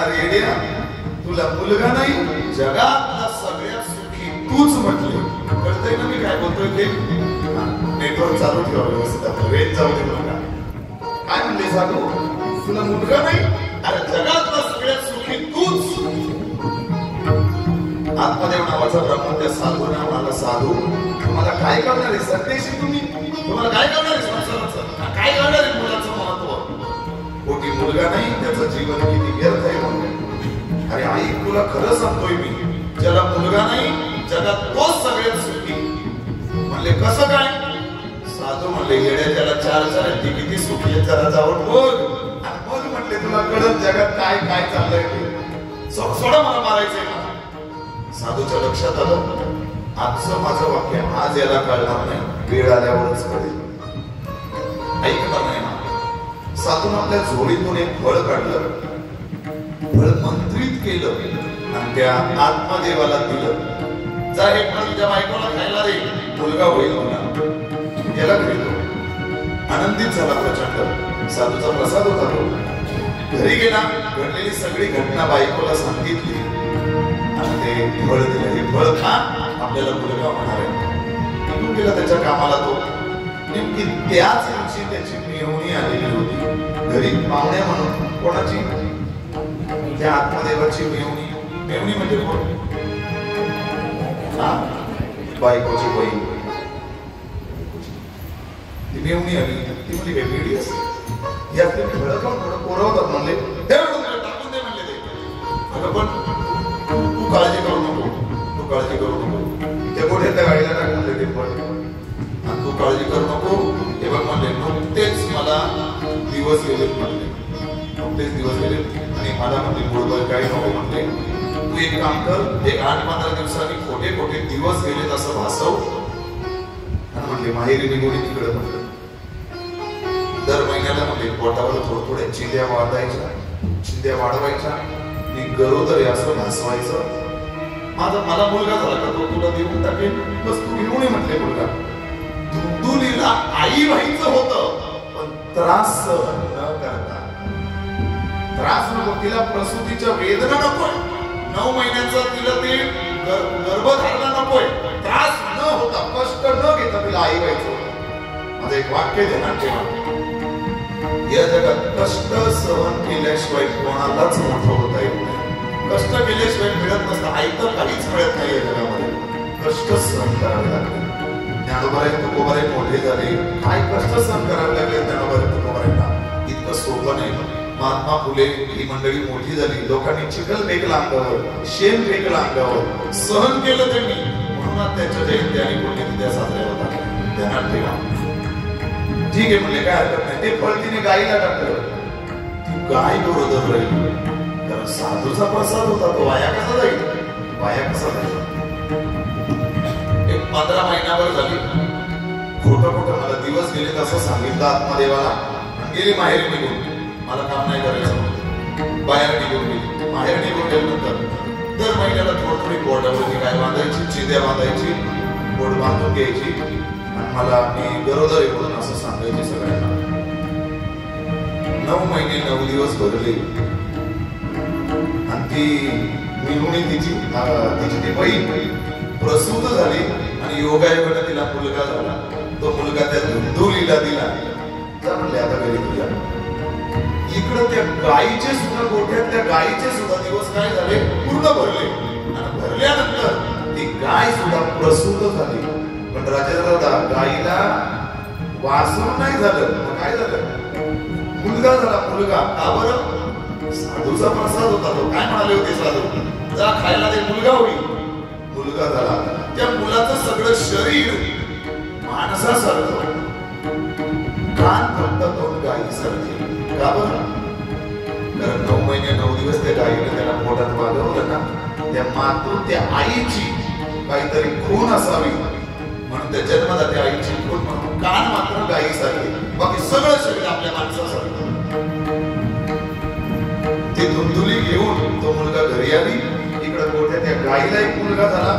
अरे येड्या, तुला मुलगा नाही? जगातला सगळ्यात सुखी तूच म्हटले. कळतंय ना मी काय बोलतोय ते? नेटवर्क चालू ठेवा व्यवस्थित. रेंज जाऊ दे बघा. काय म्हणले साधू? तुला मुलगा नाही? अरे जगातला सगळ्यात सुखी तूच. आत्मदेव नावाचा ब्राह्मण त्या साधूला म्हणाला, साधू तुम्हाला काय करणार आहे? संदेशी तुम्ही तुम्हाला काय करणार आहे? संसाराचं काय करणार आहे? मुलाचं महत्व. पोटी मुलगा नाही, त्याचं जीवन किती व्यर्थ आहे म्हणून. अरे आई तुला खरं सांगतोय मी, ज्याला मुलगा नाही जगात तोच सगळ्यात सुखी. म्हणले कसं काय? साधू म्हणले येड्या, ज्याला चार चार आहेत ती किती सुखी आहे जरा जाऊन बोल. बोल म्हटले तुला कळत जगात काय काय चाललंय. सोडा मला मारायचंय. साधूच्या लक्षात आलं, आजचं माझं वाक्य आज याला कळणार नाही, वेळ आल्यावरच कळेल. ऐकणार नाही ना. साधून आपल्या झोळीतून एक फळ काढलं, फळ मंत्रित केलं आणि त्या आत्मदेवाला दिलं. जा हे फळ तुझ्या बायकोला खायला दे, मुलगा होईल म्हणा. याला घरी तो आनंदित झाला प्रचंड. साधूचा प्रसाद होता तो. घरी गेला, घडलेली सगळी घटना बायकोला सांगितली आणि ते फळ दिलं. हे फळ खा, आपल्याला मुलगा होणार आहे. निघून गेला त्याच्या कामाला तो. नेमकी त्याच दिवशी त्याची मेहुणी आलेली होती घरी पाहुण्या म्हणून. कोणाची? त्या आत्मदेवाची मेहुणी. मेहुणी म्हणजे कोण? बायकोची बहीण. ती मेवणी आली, ती म्हणली काय वेडी असते यातले पोरवतात म्हणले, टाकून दे म्हणले ते. अगं पण तू काळजी करू नको, तू काळजी करू नको, त्या गोठ्यातल्या गाडीला टाकून दे पण, आणि तू काळजी करू नको. हे बघ म्हणले, नुकतेच मला दिवस गेले म्हणले, नुकतेच दिवस गेले आणि मला म्हणले मुळबळ काही नको म्हणले, तू एक काम कर, एक 8-15 दिवसांनी खोटे खोटे दिवस गेलेत असं भासव. आणि म्हणले माहेरी निघून तिकडे म्हणलं दर महिन्याला म्हणजे पोटावर थोड्या चिंध्या वाढवायच्या, चिंध्या वाढवायच्या आणि गरोदर असं भासवायचं. मला मुलगा झाला का तो तुला देऊन टाकेल, बस तू घेऊन ये म्हटले मुलगा. धुंदुलीला आई व्हायचं होतं पण त्रास न करता, त्रास नको, तिला प्रसूतीच्या वेदना नकोय, 9 महिन्याचा तिला ते गर्भधारणा नकोय, त्रास न होता, कष्ट न घेता तिला आई व्हायचं होतं. माझं एक वाक्य ध्यानात ठेवा, या जगात कष्ट सहन केल्याशिवाय कोणालाच मोठं होता येत नाही. कष्ट केल्याशिवाय मिळत नसतं, आई तर काहीच मिळत नाही या जगामध्ये, कष्ट सहन करावे लागते. ज्ञानोबाई तुकोबाई मोठे झाले, काय कष्ट सहन करावे लागले ज्ञानोबाई तुकोबाईंना, इतकं सोपं नाही. महात्मा फुले ही मंडळी मोठी झाली, लोकांनी चिखल फेकला अंगावर, शेण फेकला अंगावर, सहन केलं त्यांनी, म्हणून त्यांच्या जयंती आणि पुण्यतिथ्या साजऱ्या होतात. ध्यानात ठेवा. ठीक आहे म्हणले काय हरकत नाही, ते फळ तिने गायीला टाकलं, ती गाय गरोदर राहिली, कारण साधूचा प्रसाद होता, तो वाया कसा जाईल, वाया कसा जाईल. एक 15 महिन्यावर झाली, खोटं मला दिवस गेले तसं सांगितलं आत्मदेवाला, गेली माहेर निघून, मला काम नाही करायचं, बाहेर निघून गेली. बाहेर निघून गेल्यानंतर दर महिन्याला थोडी बोर्डावरती गाय बांधायची, चिंध्या बांधायची, बोर्ड बांधून घ्यायची आणि मला मी गरोदर आहे म्हणून असं सांगायचे सगळ्यांना. 9 महिने 9 दिवस भरले आणि ती मिळून तिची ती बहीण प्रसूत झाली आणि योगायोगाने तिला मुलगा झाला. तो मुलगा त्या धुंदुलीला दिला, तर म्हणले आता घरी तुझ्या. इकडं त्या गायीचे सुद्धा, गोठ्यातल्या गायीचे सुद्धा दिवस काय झाले, पूर्ण भरले आणि भरल्यानंतर ती गाय सुद्धा प्रसूत झाली. पण राजेंद्र गायीला वासरू नाही झालं, काय झालं, मुलगा झाला. मुलगा का बरं, साधूचा प्रसाद होता, तो काय म्हणाले होते साधू, जा खायला दे, मुलगा होईल. मुलगा झाला, त्या मुलाचं सगळं शरीर माणसासारखं, कान फक्त 2 गायीसारखे. का बरं, कारण 9 महिने 9 दिवस त्या गायीने त्याला पोटात वागवलं ना, त्या मातृ त्या आईची काहीतरी खून असावी म्हणून त्या जन्मदात्या आईची खून म्हणून कान मात्र गायीसारखे, बाकी सगळं शरीर आपल्या माणसासारखं. ती धुंदुली घेऊन तो मुलगा घरी आली. इकडे गोठ्या त्या गायीला एक मुलगा झाला.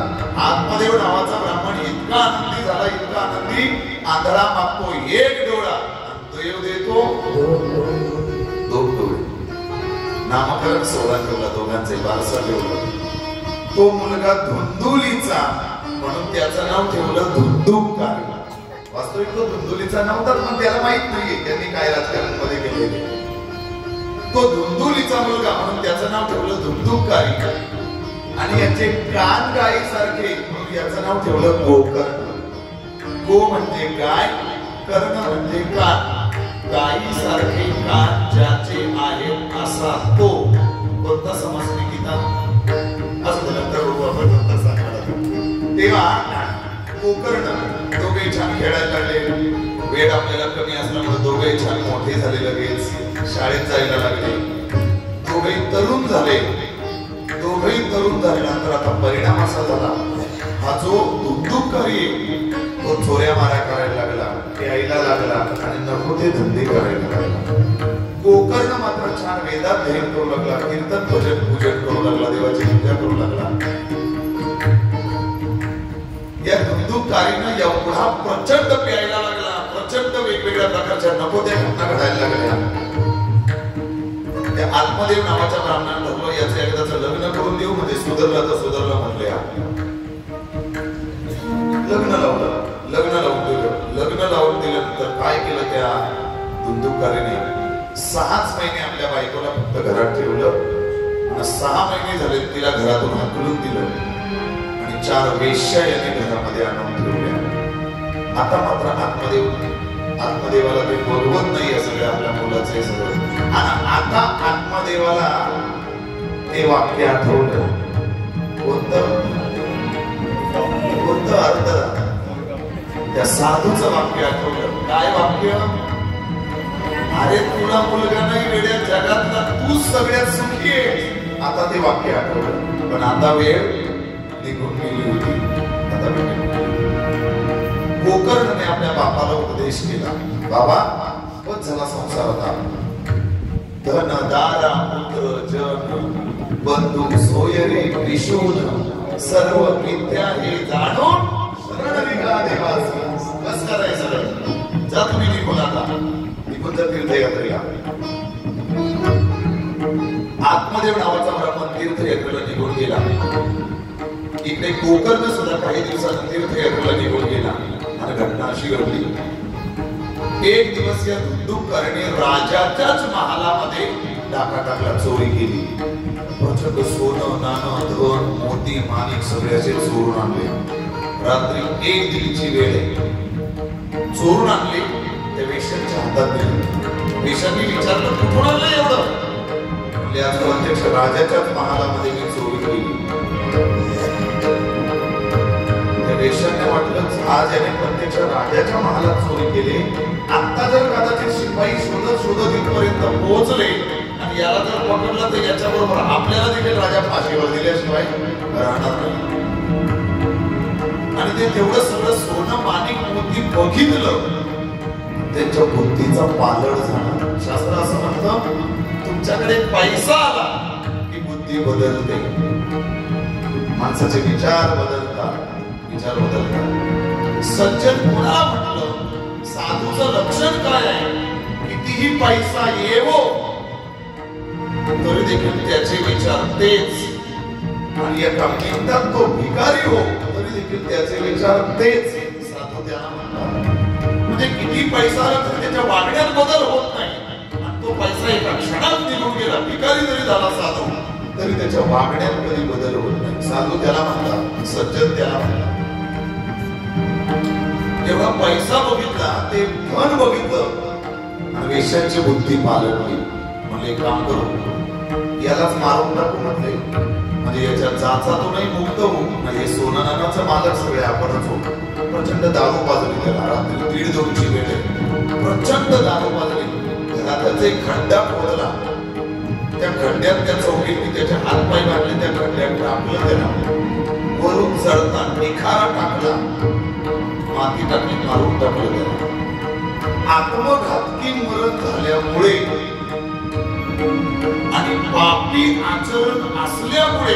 आत्मदेव नावाचा ब्राह्मण इतका आनंदी झाला, इतका आनंदी, आंधळा मागतो 1 डोळा, देव देतो 2 डोळे. नामकरण सोहळा ठेवला, दोघांचे वारसा ठेवला. तो मुलगा धुंदुलीचा म्हणून त्याचं नाव ठेवलं धुंदुककार. वास्तविक तो धुंदुलीचा नव्हता, पण त्याला माहित नाहीये त्यांनी काय राजकारण मध्ये केले. तो धुंदुलीचा मुलगा म्हणून त्याचं नाव ठेवलं धुंदुककारी. आणि याचे कान गायीसारखे म्हणून याचं नाव ठेवलं गोकर्ण. गो म्हणजे गाय, कर्ण म्हणजे कान. गायीसारखे कान ज्याचे आहेत असा तो कोणता समास निकिता असं नंतर आपण नंतर सांगणार. तेव्हा गोकर्ण दोघे छान खेळायला लागले. वेळ आपल्याला कमी असल्यामुळे दोघे छान मोठे झाले, लगेच शाळेत जायला लागले. दोघे तरुण झाले. दोघेही तरुण झाल्यानंतर आता परिणाम असा झाला, हा जो धुंदुककारी तो चोऱ्या माऱ्या करायला लागला, प्यायला लागला आणि नको ते धंदे करायला लागला. गोकर्ण मात्र छान वेदात ध्येय करू लागला, कीर्तन भजन पूजन करू लागला, देवाची पूजा करू लागला. या धुंदुकारीनं एवढा प्रचंड प्यायला लागला, प्रचंड वेगवेगळ्या प्रकारच्या नको त्या घटना घडायला लागल्या. त्या आत्मदेव नावाच्या ब्राह्मणानं ठरवलं याचं एकदाचं लग्न करून देऊ, म्हणजे सुधरलं तर सुधरलं म्हणले. लग्न लावलं, लग्न लावून दिलं. लग्न लावून दिल्यानंतर काय केलं त्या धुंदुकारीने, 6 महिने आपल्या बायकोला फक्त घरात ठेवलं. 6 महिने झाले तिला घरातून हाकलून दिलं आणि 4 वेश्या याने घरामध्ये आणून ठेवल्या. आता मात्र आत्मदेवाला ते बघवत नाहीये सगळं आपल्या मुलाचं हे सगळं. आणि आता आत्मदेवाला ते वाक्य आठवलं. कोणतं अर्थ? त्या साधूचं वाक्य आठवलं. काय वाक्य? अरे तुला मुलगा नाही वेड्या जगातला तू सगळ्यात सुखी आहे. आता ते वाक्य आठवलं. पण आता वेळ निघून गेली होती. आता गोकर्णने आपल्या बापाला उपदेश केला. बाबा बस झाला संसार होता. धन दारा पुत्र जन बंधू सोयरे विशोध सर्व मिथ्या हे जाणून शरण निघा देवासी. बस करायचं सरळ. जा तुम्ही निघून आता निघून जा तीर्थयात्रेला. आत्मदेव नावाचा ब्राह्मण तीर्थयात्रेला निघून गेला. इकडे गोकर्ण सुद्धा काही दिवसांनी तीर्थयात्रेला निघून गेला. आणि घटना अशी घडली. एक दिवस या धुंदुकरने राजाच्याच महालामध्ये डाका टाकला, चोरी केली. प्रचंड सोनं नाणं धन मोती माणिक सगळे असे चोरून आणले. रात्री 1 दीडची वेळ आहे. चोरून आणले. त्या वेश्यांच्या हातात दिले. वेश्यांनी विचारलं कुठून आणलं एवढं? म्हणजे आज प्रत्यक्ष राजाच्याच महालामध्ये मी चोरी केली. त्या वेश्यांना वाटलं आज याने प्रत्यक्ष राजाच्या महालात चोरी केली. आता जर कदाचित शिपाई शोधत शोधत इथपर्यंत पोहोचले आणि याला जर पकडलं तर याच्या बरोबर आपल्याला देखील राजा फाशीवर दिल्याशिवाय राहणार नाही. आणि ते तेवढं सगळं सोनं माणिक मोती बघितलं. त्यांच्या बुद्धीचा पालट झाला. शास्त्र असं म्हणतं तुमच्याकडे पैसा आला की बुद्धी बदलते. माणसाचे विचार बदलतात. सज्जन कोणाला म्हटलं? साधूचं लक्षण काय आहे? कितीही पैसा येवो तरी देखील त्याचे विचार तेच. आणि एका मिनिटात तो भिकारी हो तरी देखील त्याचे विचार तेच. साधू त्याला म्हणतात. म्हणजे किती पैसा आला तरी त्याच्या वागण्यात बदल होत नाही. आणि तो पैसा एका क्षणात निघून गेला. भिकारी जरी झाला साधू तरी त्याच्या वागण्यात कधी बदल होत नाही. साधू त्याला म्हणतात, सज्जन त्याला म्हणतात. जेव्हा पैसा बघितला ते धन बघितलं आणि वेश्यांची बुद्धी पालटली. म्हणजे काम करू यालाच मारून टाकू म्हटले. म्हणजे याच्या जाचातूनही मुक्त होऊ. म्हणजे सोनं नानाचं मालक सगळे आपणच होतो. प्रचंड दारू पाजली त्याला. रात्री 1:30ची वेळ आहे. प्रचंड दारू पाजली. घरातच एक खड्डा खोदला. त्या खड्ड्यात त्या चौकीने त्याचे हात पाय बांधले. त्या खड्ड्यात टाकलं त्याला. वरून जळता निखारा टाकला. माती टाकली. मारून टाकलं त्याला. आत्मघातकी मरण झाल्यामुळे आणि पापी आचरण असल्यामुळे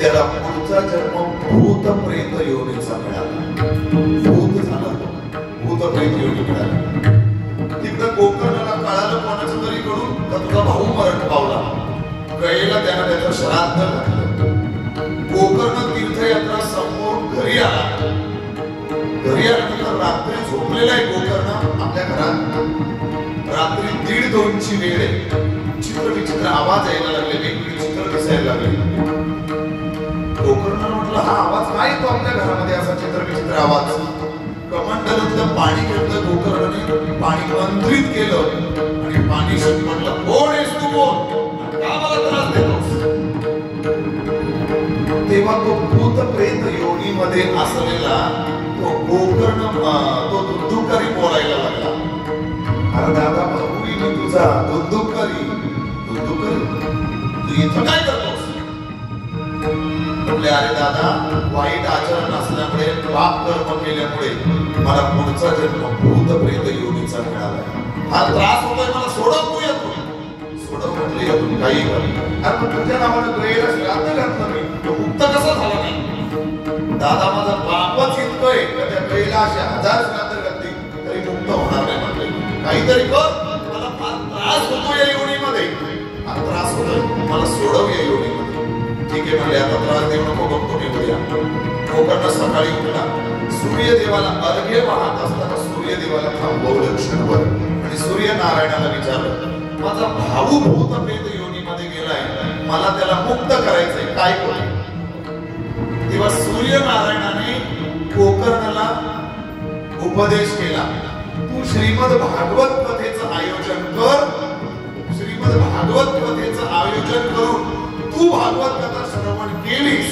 त्याला पुढचा जन्म भूत प्रेत योनीचा मिळाला. भूत झाला तो. भूत प्रेत योनी मिळाली. तिकडं गोकर्णाला कळालं कोणाचं तरी कडून का तुझा भाऊ मरण पावला. गयेला त्यानं त्याचं श्राद्ध घातलं. गोकर्ण तीर्थयात्रा समोर घरी आला. घरी आल्यानंतर रात्री झोपलेला आहे गोकर्ण आपल्या घरात. रात्री 1:30ची वेळ आहे. चित्र विचित्र आवाज यायला लागले. वेगवेगळी चित्र दिसायला लागली. गोकर्णाला म्हटलं हा आवाज काय येतो आपल्या घरामध्ये? असा चित्र विचित्र आवाज. कमंडलातलं पाणी घेतलं गोकर्णाने. पाणी मंत्रित केलं आणि पाणी शिंपडलं. कोण आहेस तू? कोण? का मला त्रास देतोस? तेव्हा तो भूत प्रेत योनीमध्ये असलेला तो गोकर्ण तो दुंदुकरी बोलायला लागला. अरे दादा भाऊली मी तुझा दुंदुकरी. तू इथं काय करतोस? म्हटले अरे दादा वाईट आचरण असल्यामुळे पाप कर्म केल्यामुळे मला पुढचा जन्म भूत प्रेत योनीचा मिळाला. हा त्रास होतोय मला. सोडव तू येतो. सोडव म्हटले यातून काही कर. अरे तुझ्या नावानं गयेला श्राद्ध घातलं मी. तो मुक्त कसा झाला नाही? दादा माझा पापच इतकंय का त्या गयेला असे 1000 श्राद्ध घातली तरी मुक्त होणार नाही. म्हटले काहीतरी कर. मला फार त्रास होतो या योनीमध्ये. हा त्रास होतोय मला. सोडव या योनीमध्ये. ठीक आहे म्हणले आता त्रास देऊ नको. बघतो मी उद्या. गोकर्ण सकाळी उठला. सूर्यदेवाला अर्घ्य वाहत असताना सूर्यदेवाला थांबवलं क्षणभर आणि सूर्यनारायणाला विचारलं माझा भाऊ भूत प्रेत योनीमध्ये गेलाय. मला त्याला मुक्त करायचंय. काय करू? तेव्हा सूर्यनारायणाने गोकर्णाला उपदेश केला. तू श्रीमद भागवत कथेचं आयोजन कर. श्रीमद भागवत कथेचं आयोजन करून तू भागवत कथा श्रवण केलीस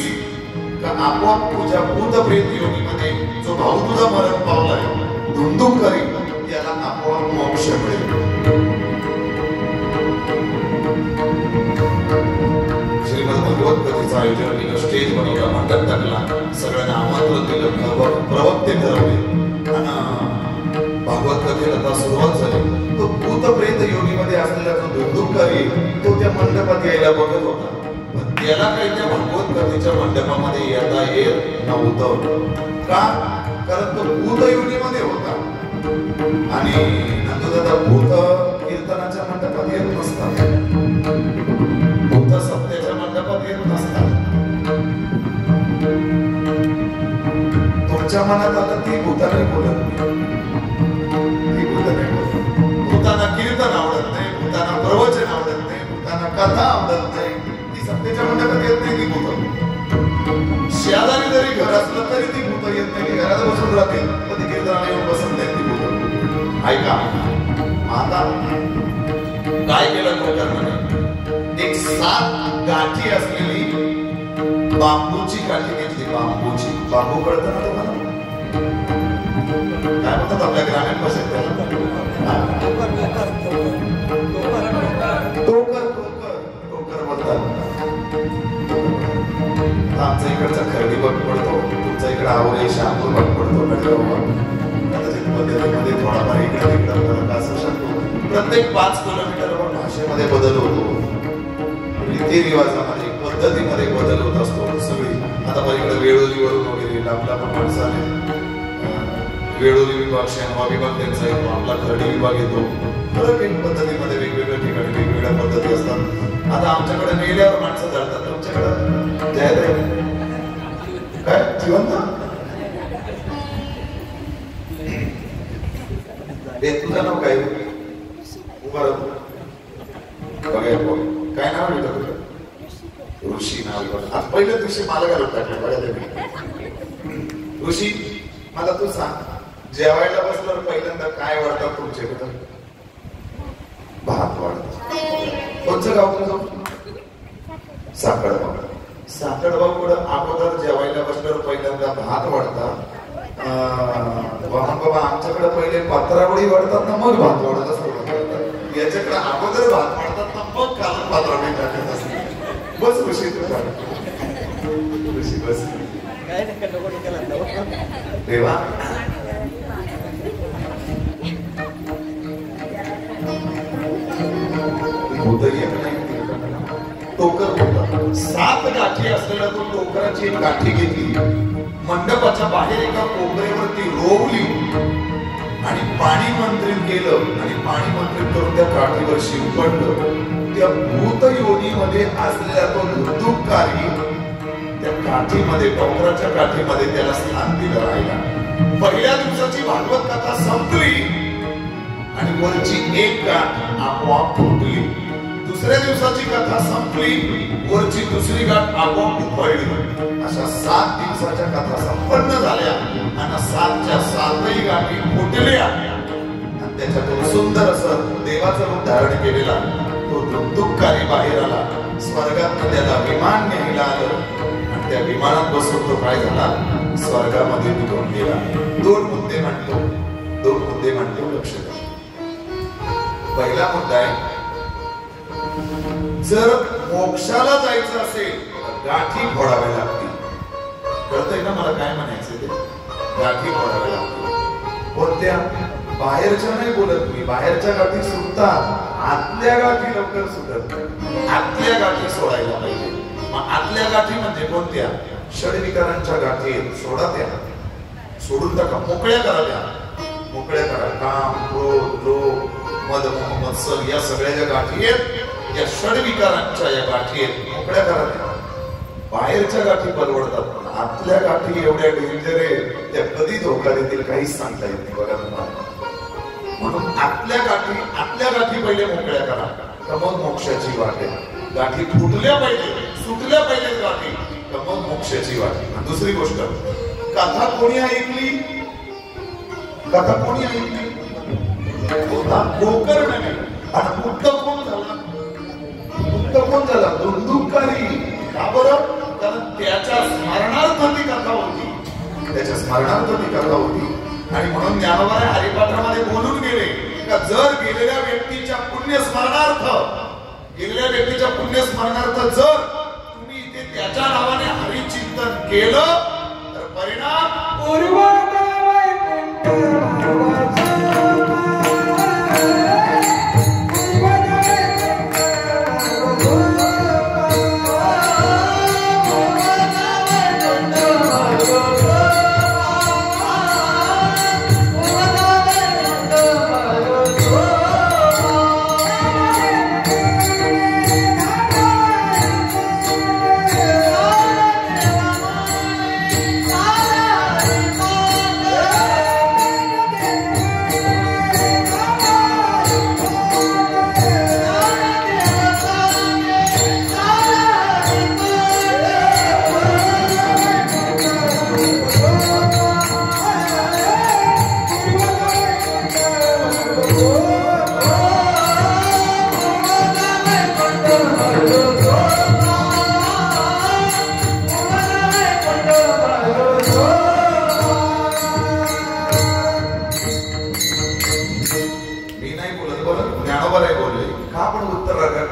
का आपोआप तुझ्या भूत प्रेत योनीमध्ये जो भाऊ तुझा मरण पावलाय धुंदुकरी याला आपोआप मोक्ष मिळेल. श्रीमद भागवत कथेचं आयोजन केलं, स्टेज बनवला, मंडप टाकला, सगळ्यांना आमंत्रण दिलं, प्रवक्ते ठरवले आणि भागवत कथेला आता सुरुवात झाली. तो भूत प्रेत योनीमध्ये असलेला जो धुंदुकरी तो त्या मंडपात यायला बघत होता. त्याला काही त्या भागवत कथेच्या मंडपामध्ये येता येत नव्हतं. का? कारण तो भूत योनीमध्ये होता आणि नंदुदादा भूत कीर्तनाच्या मंडपात येत नसतात, भूत सत्याच्या मंडपात येत नसतात. तुमच्या मनात आलं ती भूताने बोलत ती भूताने बोलत. भूतांना कीर्तन आवडत नाही, भूतांना प्रवचन आवडत नाही, भूतांना कथा आवडत नाही, सत्तेच्या मंडपात येत नाही ती भूत. शेजारी जरी घर असलं तरी ती भूत येत नाही. घरात बसून राहतील पण ती कीर्तनाला येऊन बसत नाही ती भूत. ऐका आता काय केलं कोकरने? एक 7 गाठी असलेली बांबूची काठी घेतली. बांबूची, बांबू कळतं ना तुम्हाला? काय म्हणतात आपल्या ग्रामीण भाषेत त्याला? टोकर बोलतात. आमच्या इकडचा खर्डी भाग पडतो, तुमच्या इकडे आवळे शहापूर भाग पडतो, पद्धतीमध्ये थोडाफार इकडे तिकडे फरक असू शकतो. प्रत्येक 5 किलोमीटरवर भाषेमध्ये बदल होतो, रीतिरिवाजामध्ये पद्धतीमध्ये बदल होत असतो. सगळी आता माझ्याकडे वेळोलीवरून वगैरे आपला पण माणसं आले. वेळोली विभाग, शेनवा विभाग त्यांचा येतो, आपला खर्डी विभाग येतो. फरक एक पद्धतीमध्ये वेगवेगळ्या ठिकाणी वेगवेगळ्या पद्धती असतात. आता आमच्याकडे मेल्यावर माणसं जातात, तुमच्याकडे जय काय जिवंत तुझं नाव काय? उभा बघाय काय नाव आहे तुझं? ऋषी नाव. आज पहिल्या दिवशी मला घालून टाकलं बघा. ऋषी मला तू सांग, जेवायला बसल्यावर पहिल्यांदा काय वाढतात तुमच्याकडे? भात वाढतात. कोणचं गाव तुझं? साखळगाव. साखळगावकडं अगोदर जेवायला बसल्यावर पहिल्यांदा भात वाढतात. बाबा आमच्याकडे पहिले पात्रावळी वाढतात ना मग भात वाढत असतात. याच्याकडे अगोदर भात वाढतात ना मग काल पात्रावळी टाकत असतात. बस ऋषी तुझा ऋषी बस तेव्हा टोकर होता. 7 गाठी असलेला तो टोकराची एक गाठी घेतली, मंडपाच्या बाहेर एका कोपऱ्यावरती रोवली आणि पाणी मंत्रित केलं आणि पाणी मंत्रित करून त्या काठीवर शिंपडलं. त्या भूत योनीमध्ये असलेला तो धुंदुककारी त्या काठीमध्ये, टोकराच्या काठीमध्ये त्याला स्थान दिलं राहिला. पहिल्या दिवसाची भागवत कथा संपली आणि वरची एक गाठ आपोआप फुटली. दुसऱ्या दिवसाची कथा संपली, वरची दुसरी गाठ आपोआप उफाळली. अशा 7 दिवसाच्या कथा संपन्न झाल्या आणि 7च्या 7ही गाठी फुटल्या आणि त्याच्यातून सुंदर असं देवाचं रूप धारण केलेला तो धुंदुककारी बाहेर आला. स्वर्गात त्याला विमान न्यायला आलं आणि त्या विमानात बसून तो काय झाला? स्वर्गामध्ये निघून गेला. 2 मुद्दे मांडतो लक्ष द्या. पहिला मुद्दा आहे, जर मोक्षाला जायचं असेल तर गाठी फोडाव्या लागतील. कळतंय ना मला काय म्हणायचं ते? गाठी फोडाव्या लागतील. कोणत्या? बाहेरच्या नाही बोलत मी. बाहेरच्या गाठी सुटतात, आतल्या गाठी लवकर सुटत नाही. आतल्या गाठी सोडायला पाहिजे. मग आतल्या गाठी म्हणजे कोणत्या? षडविकारांच्या गाठी सोडा, त्या सोडून टाका, मोकळ्या कराव्या. मोकळ्या करा. काम, क्रोध, लोभ, मद, मोह, मत्सर या सगळ्या ज्या गाठी आहेत, या षडविकारांच्या या गाठी आहेत, मोकळ्या कराव्या. बाहेरच्या गाठी परवडतात, पण आतल्या गाठी एवढ्या डेंजर आहे, त्या कधी धोका देतील काहीच सांगता येत नाही बघा तुम्हाला. म्हणून आतल्या गाठी पहिले मोकळ्या करा, तर मग मोक्षाची वाट आहे. गाठी फुटल्या पाहिजे, सुटल्या पाहिजेत गाठी, तर मग मोक्षाची वाट आहे. दुसरी गोष्ट, कथा कोणी ऐकली? होता गोकर्णाने. आणि मुक्त कोण झाला? मुक्त कोण झाला? धुंदुकारी. का बरं? कारण त्याच्या स्मरणार्थ ती कथा होती. त्याच्या स्मरणार्थ ती कथा होती. आणि म्हणून ज्ञानोबा हरिपात्रामध्ये बोलून गेले का जर गेलेल्या व्यक्तीच्या पुण्यस्मरणार्थ जर तुम्ही इथे त्याच्या नावाने हरिचिंतन केलं तर परिणाम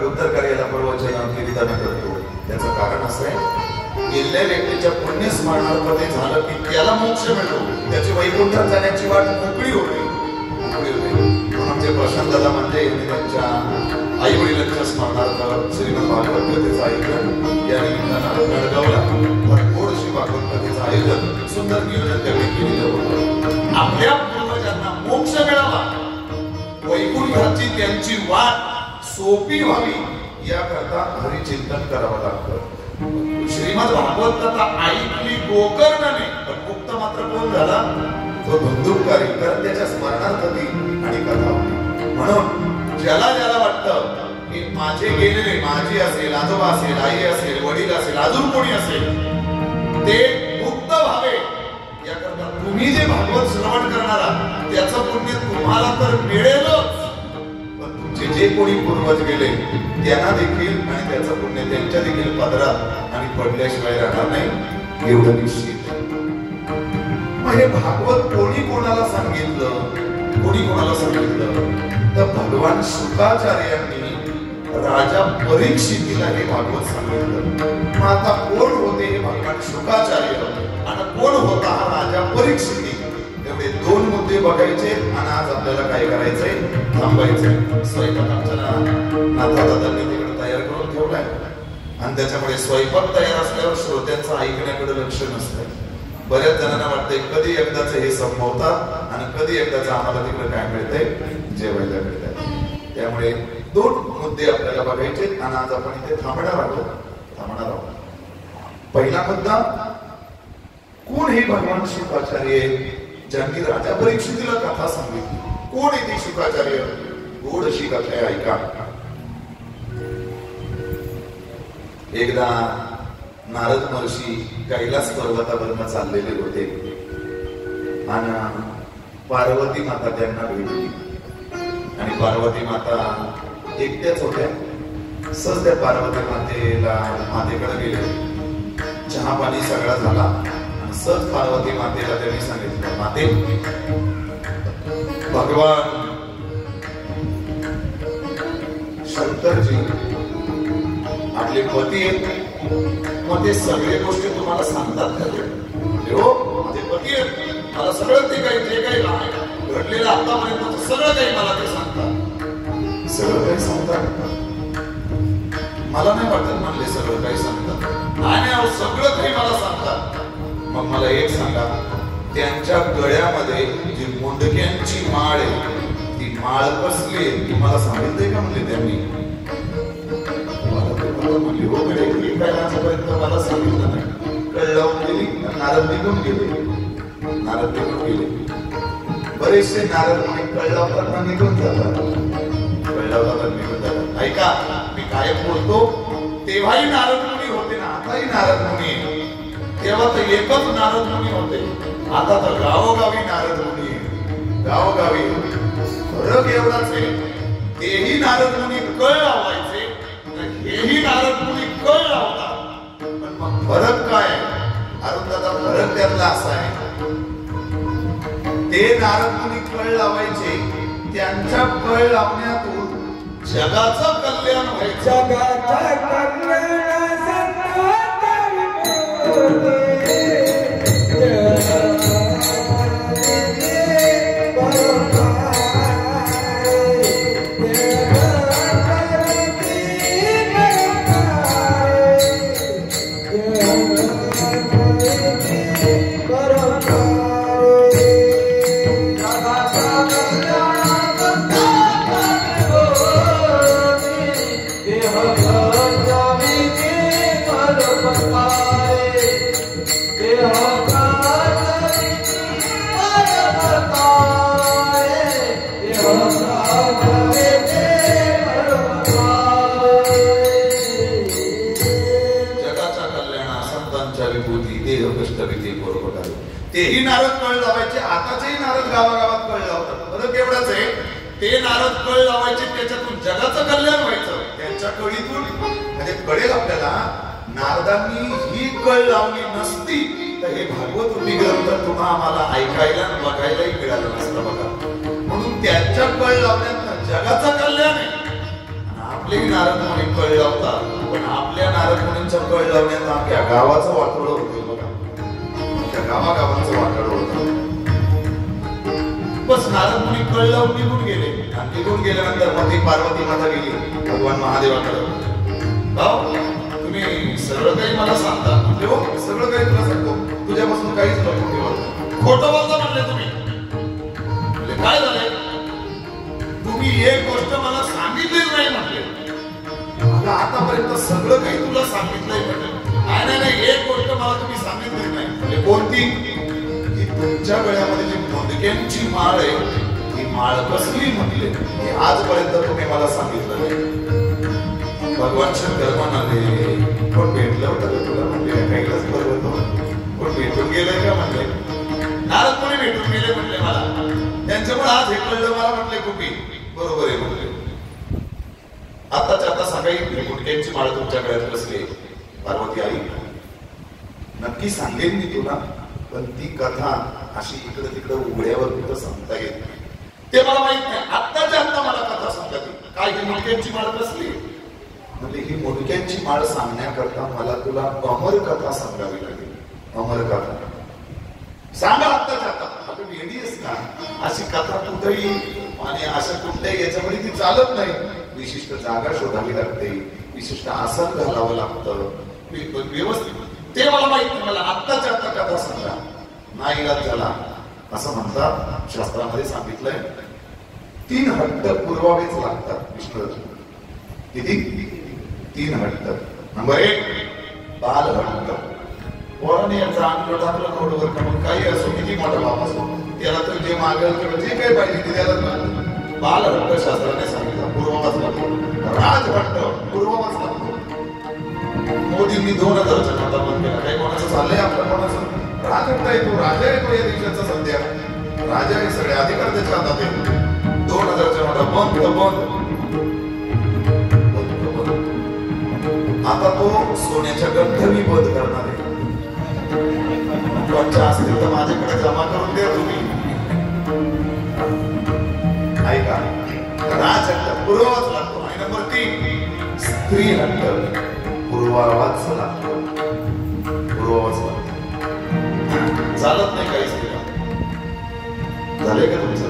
उत्तर कार्याला प्रवचन कीर्तन करतो. त्याचं कारण असं आहे गेलेल्या व्यक्तीच्या पुण्यस्मरणार्थ ते झालं की त्याला मोक्ष मिळतो. त्याची वैकुंठात जाण्याची वाट मोकळी होते. आमचे प्रशांत दादा म्हणजे त्यांच्या आई वडिलांच्या स्मरणार्थ श्रीमद भागवत कथेचं आयोजन या निमित्तानं गडगावला भरपूर अशी भागवत कथेचं आयोजन सुंदर नियोजन त्यावेळी केलेलं होतं. आपल्या पूर्वजांना मोक्ष मिळावा, वैकुंठाची त्यांची वाट सोपी व्हावी याकरता हरिचिंतन करावं लागतं. श्रीमद भागवत कथा ऐकली गोकर्णाने, पण मुक्त मात्र कोण झाला? तो धुंदुकारी. कारण त्याच्या स्मरणार्थ ती आणि कथा होती. म्हणून ज्याला ज्याला वाटतं की माझे गेलेले, माझी असेल, आजोबा असेल, आई असेल, वडील असेल, अजून कोणी असेल, ते मुक्त व्हावे याकरता तुम्ही जे भागवत श्रवण करणारा त्याचं पुण्य तुम्हाला तर मिळेलच, जे कोणी पूर्वज गेले त्यांना देखील आणि त्याचं पुण्य त्यांच्या देखील पदरात आणि पडल्याशिवाय राहणार नाही एवढं निश्चित. हे भागवत कोणी कोणाला सांगितलं तर भगवान शुकाचार्यांनी राजा परीक्षितीला हे भागवत सांगितलं. मग आता कोण होते हे भगवान शुकाचार्य आणि कोण होता हा राजा परीक्षिती? एवढे दोन मुद्दे बघायचे आणि आज आपल्याला काय करायचंय? थांबायचंय. स्वयंपाक आमच्या नाथा दादांनी तिकडे तयार करून ठेवलाय आणि त्याच्यामुळे स्वयंपाक तयार असल्यावर श्रोत्यांचं ऐकण्याकडे लक्ष नसतं. बऱ्याच जणांना वाटतंय कधी एकदाच हे संपवतात आणि कधी एकदाच आम्हाला तिकडे काय मिळतंय? जेवायला मिळतंय. त्यामुळे दोन मुद्दे आपल्याला बघायचे आणि आज आपण इथे थांबणार आहोत. पहिला मुद्दा, कोण हे भगवान शुकाचार्य ज्यांनी राजा परीक्षितीला कथा सांगितली? कोण येते शुकाचार्य? गोड अशी कथा आहे, ऐका. एकदा नारद महर्षी कैलास पर्वतावरनं चाललेले होते आणि पार्वती माता त्यांना भेटली. आणि पार्वती माता एकट्याच होत्या. सहज त्या पार्वती मातेकडे गेले. चहा पाणी सगळा झाला आणि सहज पार्वती मातेला त्यांनी सांगितलं, माते, भगवान शंकरजी आपले पती आहेत. मग ते सगळे गोष्टी तुम्हाला सांगतात का? हो, माझे पती आहेत. मला सगळं ते काही जे काही घडलेलं आतापर्यंत सगळं काही मला ते सांगतात. सगळं काही सांगतात? मला नाही वाटत म्हणले सगळं काही सांगतात. नाही, सगळं काही मला सांगतात. मग मला एक सांगा, त्यांच्या गळ्यामध्ये जी मुंडक्यांची माळ आहे ती माळ कसली आहे ती मला सांगितलंय का? म्हणले त्यांनी. म्हणली हो कडे, ही काय आजपर्यंत मला सांगितलं नाही. कळलावून गेली, नारद निघून गेले. बरेचसे नारद मुनी कळलावतात निघून जातात. ऐका, मी काय बोलतो तेव्हाही नारद मुनी होते ना, आताही नारद मुनी. तेव्हा तर एकच नारद मुनी होते, आता तर गावोगावी नारद मुनी. गावोगावी फरक एवढाच आहे, तेही नारद मुनी कळ लावायचे, हेही नारद मुनी कळ लावतात. पण मग फरक काय? अरुंदाचा फरक त्यातला असा आहे, ते नारद मुनी कळ लावायचे, त्यांच्या कळ लावण्यातून जगाचं कल्याण व्हायचं. जगाचं तेही नारद कळ लावायचे, आताचेही नारद गावागावात कळ लावतात. फरक एवढाच आहे, ते नारद कळ लावायचे, त्याच्यातून जगाचं कल्याण व्हायचं. त्यांच्या कळीतून म्हणजे कळेल आपल्याला, नारदांनी ही कळ लावली नसती तर हे भागवत रूपी ग्रंथ तुम्हा आम्हाला ऐकायला बघायलाही मिळालं नसतं बघा. म्हणून त्यांच्या कळ लावण्यात जगाचं कल्याण आहे. आपलेही नारद मुनी कळ लावतात, पण आपल्या नारद मुनींच्या कळ लावण्यात आपल्या गावाचं वाटोळं होतं बघा. गावागावांचं वाटोळं होतं. बस नारद मुनी कळ लावून निघून गेले, आणि निघून गेल्यानंतर मग ती पार्वती माता गेली भगवान महादेवाकडे. तुम्ही सगळं काही मला सांगता? म्हणजे हो सगळं काही तुला सांगतो, तुझ्यापासून काहीच नको. खोटं बोलता म्हणले तुम्ही. म्हणजे काय झालंय, तुम्ही एक गोष्ट मला सांगितलीच नाही म्हटले. मला आतापर्यंत सगळं काही तुला सांगितलंय म्हटलं. नाही, एक गोष्ट मला तुम्ही सांगितली नाही. म्हणजे कोणती? की तुमच्या गळ्यामध्ये जी मोदक्यांची माळ आहे, ती माळ कसली म्हटले, हे आजपर्यंत तुम्ही मला सांगितलं नाही. भगवान शंकर म्हणाले, कोण भेटलं होतं का तुला? म्हणजे ऐकायलाच बरं होतं. कोण भेटून गेलंय का म्हणले? नारद मुनी भेटून गेले म्हणले मला. त्यांच्यामुळे आज हे कळलं मला म्हटले कुपी. बरोबर आहे म्हटले. आताच्या आता सकाळी मुंडक्यांची माळ तुमच्या गळ्यात बसली. पार्वती आई नक्की सांगेन मी तुला, पण ती कथा अशी इकडे तिकडे उघड्यावर कुठं सांगता येत नाही. ते मला माहित नाही. आत्ताच्या आता मला कथा सांगा ती काय, ही मुंडक्यांची माळ बसली. म्हणजे ही मुंडक्यांची माळ सांगण्याकरता मला तुला अमर कथा सांगावी लागेल. अमर कथा सांगा आत्ताच्या आता. आपण येडीस ना, अशी कथा कुठेही आणि अशा कुठल्याही याच्यामध्ये ती चालत नाही. विशिष्ट जागा शोधावी लागते, विशिष्ट आसन घालावं लागतं व्यवस्थित. ते मला माहित नाही. मला आत्ताच्या आता कथा सांगा. नाही इलाज झाला असं म्हणतात, शास्त्रामध्ये सांगितलंय. 3 हट्ट पुरवावेच लागतात विष्णू. किती? 3 हट्ट. नंबर 1 बाल हट्ट. पोराने यांचा अंग टाकलं रोडवर का मग काही असो, किती मोठा बाप असो, त्याला तर जे मागेल किंवा जे काही पाहिजे ते त्याला बाल हट्ट शास्त्राने सांगितलं पुरवावाच लागतो. राज हट्ट पुरवावाच लागतो. मोदींनी 2000च्या नोटा बंद केला. काही कोणाचं चाललंय आपलं, कोणाचं राज हट्ट येतो, राजा येतो या देशाचा सध्या. राजा हे सगळे अधिकार त्याच्या हातात येतो. 2000च्या नोटा बंद बंद. आता तो सोन्याच्या गंठणी बंद करणार आहे. असतील तर माझ्याकडे जमा करून द्या तुम्ही. ऐका, राज हट्ट पुरवावाच लागतो. आणि नंबर 3 स्त्री हट्ट पुरवावाच लागतो. पुरवावाच लागतो. चालत नाही काही स्त्रीला. झालंय का तुमचं?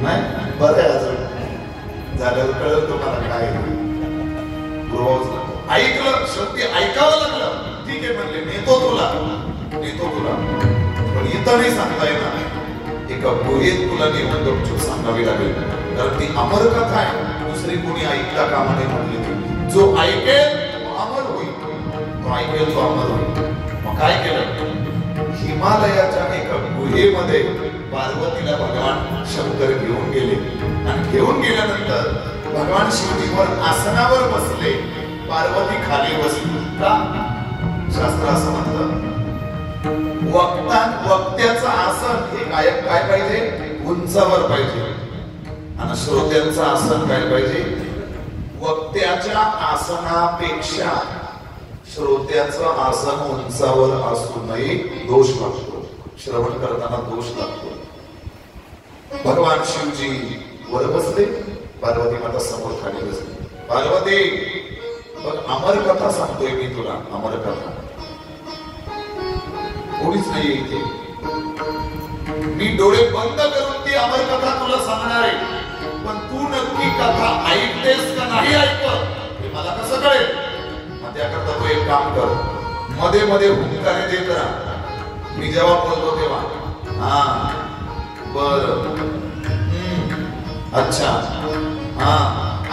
नाही बरं आहे. अजून झाल्यावर कळलं तुम्हाला काय पुरवावाच लागतो. ऐकलं, शेवटी ऐकावं लागलं. ठीक आहे म्हणले, नेतो तुला. पण इथं नाही सांगता येणार. एका गुहेत तुला नेऊन गपचूप सांगावी लागेल, कारण ती अमर कथा आहे. दुसरी कोणी ऐकता कामा नये म्हटले. जो ऐकेल तो अमर होईल. तो ऐकेल तो अमर होईल. मग काय केलं? हिमालयाच्या एका गुहेमध्ये पार्वतीला भगवान शंकर घेऊन गेले. आणि घेऊन गेल्यानंतर भगवान शिवजीवर आसनावर बसले, पार्वती खाली बसली. का? शास्त्र असं म्हणतं, वक्त्याचं आसन हे काय पाहिजे? उंचावर पाहिजे. आणि श्रोत्यांचं आसन काय पाहिजे? वक्त्याच्या आसनापेक्षा श्रोत्याचं आसन उंचावर असू नये, दोष लागतो. श्रवण करताना दोष लागतो. भगवान शिवजी वर बसले, पार्वती माता समोर खाली बसली. पार्वती बघ, अमर कथा सांगतोय मी तुला, अमर कथा. कोणीच नाही इथे. मी डोळे बंद करून ती अमर कथा तुला सांगणार आहे, पण तू नक्की कथा ऐकतेस का नाही ऐकत हे मला कसं कळेल? मग त्याकरता तू एक काम कर, मध्ये मध्ये हुंकारे देत राहा. मी जेव्हा बोलतो तेव्हा हा बर अच्छा हा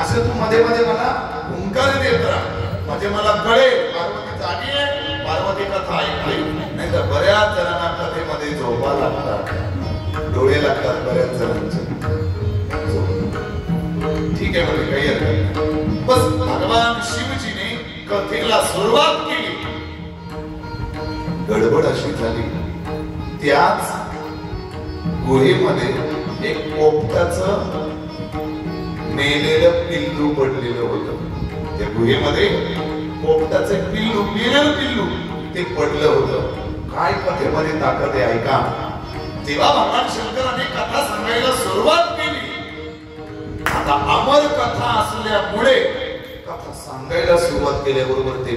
असं तू मध्ये मध्ये मला हुंकारे देत राहा, म्हणजे मला कळेल पार्वती जागी आहे, पार्वती कथा ऐकली. नाही तर बऱ्याच जणांना कथेमध्ये झोपा लागतात, डोळे लागतात बऱ्याच जणांचे. ठीक आहे म्हणजे काही हरकत नाही. बस भगवान शिवजीने कथेला सुरुवात केली. गडबड अशी झाली, त्याच गुहेमध्ये एक पोपटाचं मेलेलं पिल्लू पडलेलं होतं. त्या गुहेमध्ये पोपटाचं पिल्लू, मेलेलं पिल्लू ते पडलं होतं. काय कथेमध्ये ताकद आहे ऐका. तेव्हा भगवान शंकराने कथा सांगायला सुरुवात केली. आता अमर कथा असल्यामुळे कथा सांगायला सुरुवात केल्याबरोबर ते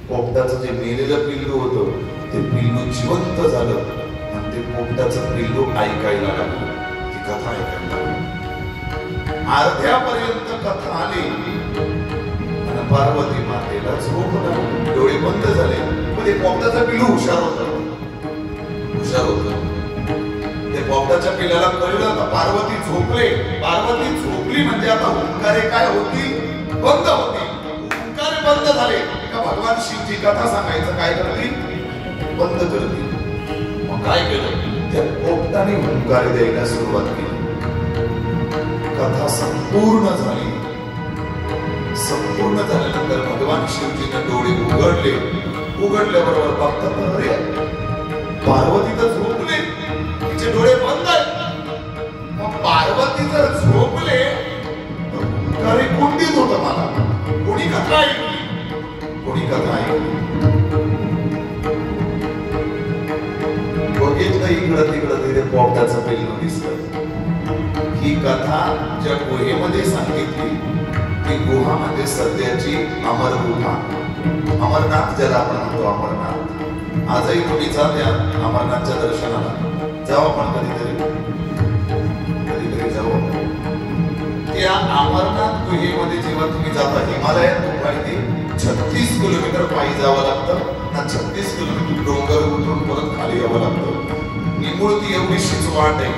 पोपटाचं जे मेलेलं पिल्लू होतं ते पिल्लू जिवंत झालं आणि ते पोपटाचं पिल्लू ऐकायला लागलं, ती कथा ऐकायला लागली. अर्ध्यापर्यंत कथा आली आणि पार्वती मातेला झोप लागली, डोळे बंद झाले. पण ते पोपटाचं पिल्लू हुशार होतं. ते पोपटाच्या पिल्लाला कळलं का पार्वती झोपले. पार्वती झोपली म्हणजे आता हुंकारे काय होतील? बंद होतील. हुंकारे बंद झाले का भगवान शिवजी कथा सांगायचं काय करतील? बंद करतील. मग काय केलं? त्या पोपटाने हुंकारे द्यायला सुरुवात केली. कथा संपूर्ण झाली. संपूर्ण झाल्यानंतर भगवान शिवजीने डोळे उघडले. उघडल्याबरोबर बघतात, अरे पार्वती तर झोपले, तिचे डोळे बंद आहेत. मग पार्वती जर झोपले तर हुंकारे कोण देत होतं मला? कोणी कथा ऐकली? कोणी कथा ऐकली? बघितलं इकडं तिकडं तिथे पोपटाचं पिल्लू दिसलं. ही कथा ज्या गुहेमध्ये सांगितली ती गुहा म्हणजे सध्याची अमर गुहा, अमरनाथ ज्याला आपण म्हणतो अमरनाथ. आजही तुम्ही जात्या अमरनाथच्या दर्शनाला जाऊ आपण कधीतरी जाऊ. त्या अमरनाथ गुहेमध्ये जेव्हा तुम्ही जाता, हिमालयात तुम्हाला ते 36 किलोमीटर पायी जावं लागतं ना. 36 किलोमीटर डोंगर उतरून परत खाली यावं लागतं. निमुळती एवढीशीच वाट आहे.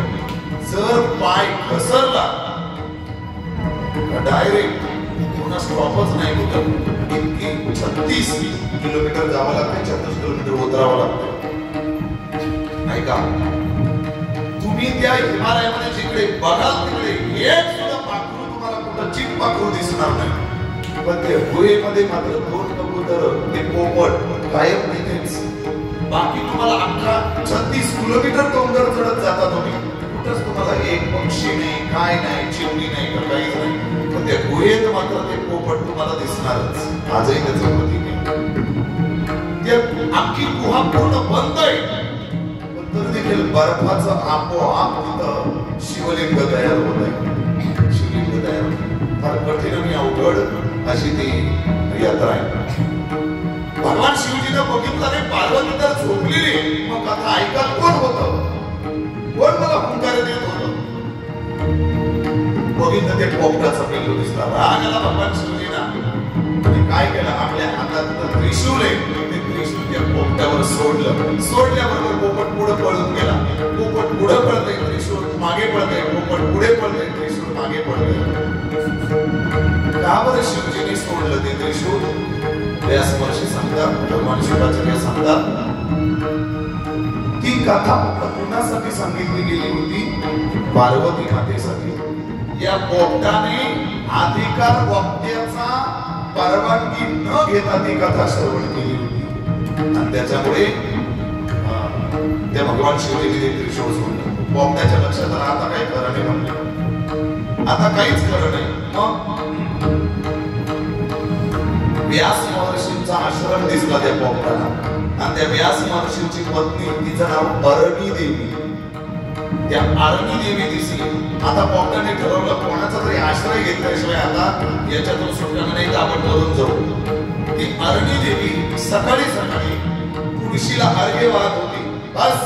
जर पाय घसरला डायरेक्ट पुन्हा स्टॉपच नाही होत. इतकी 36 किलोमीटर जावं लागतं, 36 किलोमीटर उतरावं लागतं. नाही का? तुम्ही त्या हिमालयामध्ये जिकडे बघाल तिकडे एक सुद्धा पाखरू तुम्हाला कुठं चिक पाखरू दिसणार नाही. पण ते गुहेमध्ये मात्र 2 कबूतर, ते पोपट कायम तिथेच. बाकी तुम्हाला अख्खा 36 किलोमीटर डोंगर चढत जाता तुम्ही, कुठंच तुम्हाला एक पक्षी नाही, काय नाही, चिमणी नाही, तर काहीच नाही. पण त्या गुहेत मात्र ते पोपट तुम्हाला दिसणारच. आजही त्याचं प्रतीक आहे. त्या अख्खी गुहा पूर्ण बंद आहे, पण तरी देखील बर्फाचं आपोआप तिथं शिवलिंग तयार होत आहे. शिवलिंग तयार होत. फार कठीण आणि अवघड अशी ती यात्रा आहे. भगवान शिवजीने बघितलं रे पार्वती तर झोपलेली, मग कथा ऐकायला कोण होतं? कोण मला हुंकारे देत होतं? बघितलं ते पोपटाचा पिल्लू दिसला. राग आला भगवान शिवजीना आणि काय केलं? आपल्या हातात त्रिशूल आहे, ते त्रिशूल त्या पोपटावर सोडलं. सोडल्याबरोबर पोपट पुढे पळून गेला. पोपट पुढे पळतोय, त्रिशूल मागे पळतोय. पोपट पुढे पळतोय, त्रिशूल मागे पळतोय. का बरं शिवजीने सोडलं ते त्रिशूल? व्यासमहर्षी सांगतात, भगवान शिवाचार्य सांगतात, ती कथा कुणासाठी सांगितली गेली होती? पार्वती मातेसाठी. या पोपटाने अधिकार वक्त्याचा परवानगी न घेता ती कथा श्रवण केली होती आणि त्याच्यामुळे त्या भगवान शिवजीने ते त्रिशूळ सोडलं. पोपटाच्या लक्षात आता काही खरं नाही म्हणलं. आता काहीच खरं नाही. मग व्यास महर्षींचा आश्रम दिसला त्या पोपटाला आणि त्या व्यास महर्षींची पत्नी, तिचं नाव अरणी देवी. त्या अरणी देवी दिसली. आता पोपटाने ठरवलं कोणाचा तरी आश्रय घेतल्याशिवाय आता याच्यातून सुटणं नाही, तर आपण मरून जाऊ. ती अरणी देवी सकाळी सकाळी तुळशीला अर्घ्य वाहत होती. बस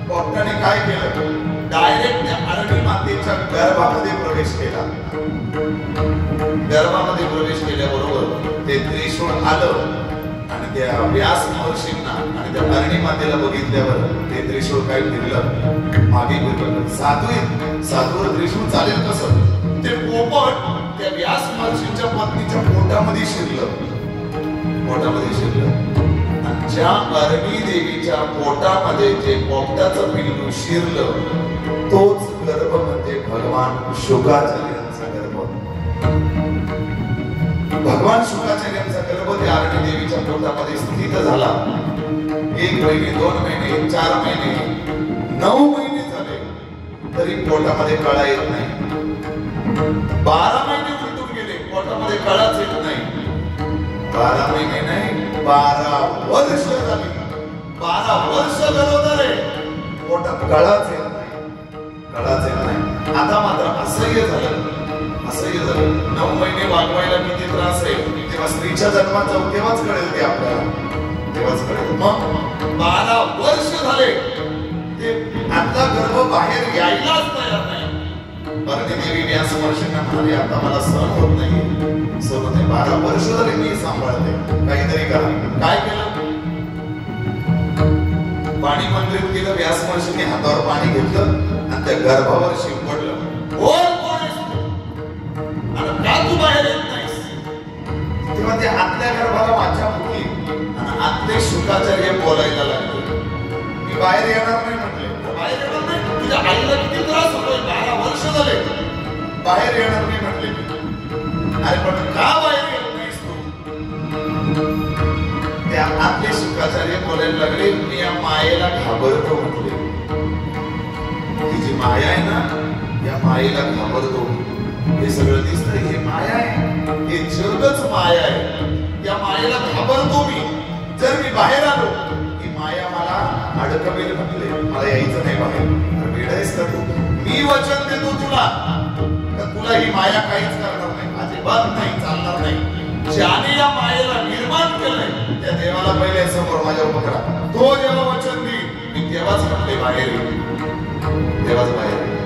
पोपटाने काय केलं, डायरेक्ट त्या अरणी मातेच्या गर्भामध्ये प्रवेश केला. गर्भामध्ये प्रवेश केल्याबरोबर ते त्रिशूळ आलं आणि त्या व्यास महर्षींना आणि त्या अरणी मातेला बघितल्यावर ते त्रिशूळ काय फिरलं, मागे फिरलं. साधूवर त्रिशूळ चालेल कसं? ते पोपट त्या व्यास महर्षींच्या पत्नीच्या पोटामध्ये शिरलं. ज्या अरणी देवीच्या पोटामध्ये जे पोपटाचं पिल्लू शिरलं, तोच गर्भ म्हणजे भगवान शुकाचार्यांचा गर्भ. भगवान शुकाचार्यांचा गर्भ त्या अरणी देवीच्या पोटामध्ये स्थित झाला. 1 महिने, 2 महिने, 4 महिने, 9 महिने झाले तरी पोटामध्ये कळा येत नाही. 12 महिने उलटून गेले, पोटामध्ये कळाच येत नाही. 12 महिने नाही, 12 वर्ष झाली. 12 वर्ष गरोदर आहे, पोटात कळाच येत नाही. आता मात्र असह्य झालं. 9 महिने वागवायला किती त्रास आहे, तेव्हा स्त्रीच्या जन्मात जाऊ तेव्हाच कळेल ते आपल्याला, तेव्हाच कळेल. मग 12 वर्ष झाले ते आता गर्भ बाहेर यायलाच तयार नाही. अरणी देवी व्यास महर्षींना म्हणाली, आता मला सहन होत नाही. 12 वर्ष झाले मी सांभाळते, काहीतरी करा. काय केलं? पाणी मंत्रित केलं. व्यास महर्षींनी हातावर पाणी घेतलं आणि त्या गर्भावर शिंपडलं. का तू बाहेर येत नाहीस? तेव्हा ते आतल्या गर्भाला वाचा फुटली आणि आतले शुकाचार्य बोलायला लागले. मी बाहेर येणार नाही म्हटले. बाहेर येणार नाही? तुझ्या आईला किती त्रास होतोय, 12 वर्ष झाले बाहेर येणार नाही म्हटले. अरे पण का बाहेर येत नाहीस तू? त्या आतले शुकाचार्य बोलायला लागले, मी या मायेला घाबरतो म्हटले. ही जी माया आहे ना, या मायेला घाबरतो. हे सगळं दिसतंय, हे माया आहे, हे जगच माया आहे. या मायेला घाबरतो मी. जर मी बाहेर आलो, ही माया मला अडकवेल म्हटले. मला यायचं नाही बाहेर. वेडायस का तू? मी वचन देतो तुला, तुला ही माया काहीच करणार नाही, अजिबात नाही, चालणार नाही. ज्याने या मायेला निर्माण केलंय त्या देवाला पहिले समोर माझ्या उभं करा. तो जेव्हा वचन देईल मी तेव्हाच म्हटले बाहेर येईल, तेव्हाच बाहेर येईल.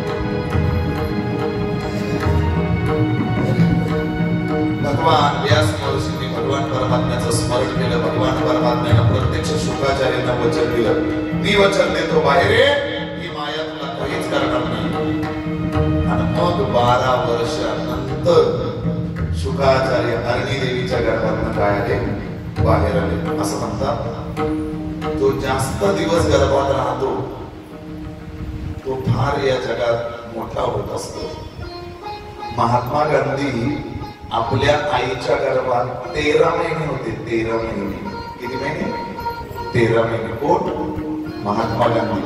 भगवान व्यास महर्षींनी भगवान परमात्म्याचं स्मरण केलं. भगवान परमात्म्यानं प्रत्यक्ष शुकाचार्यांना वचन दिलं, मी वचन देतो बाहेर ये, ही माया तुला काहीच करणार नाही. आणि मग 12 वर्षानंतर शुकाचार्य अरणी देवीच्या गर्भातून काय आले, बाहेर आले. असं म्हणतात, जो जास्त दिवस गर्भात राहतो तो फार या जगात मोठा होत असतो. महात्मा गांधी आपल्या आईच्या गर्भात 13 महिने होते. 13 महिने. किती महिने? 13 महिने. कोण? महात्मा गांधी.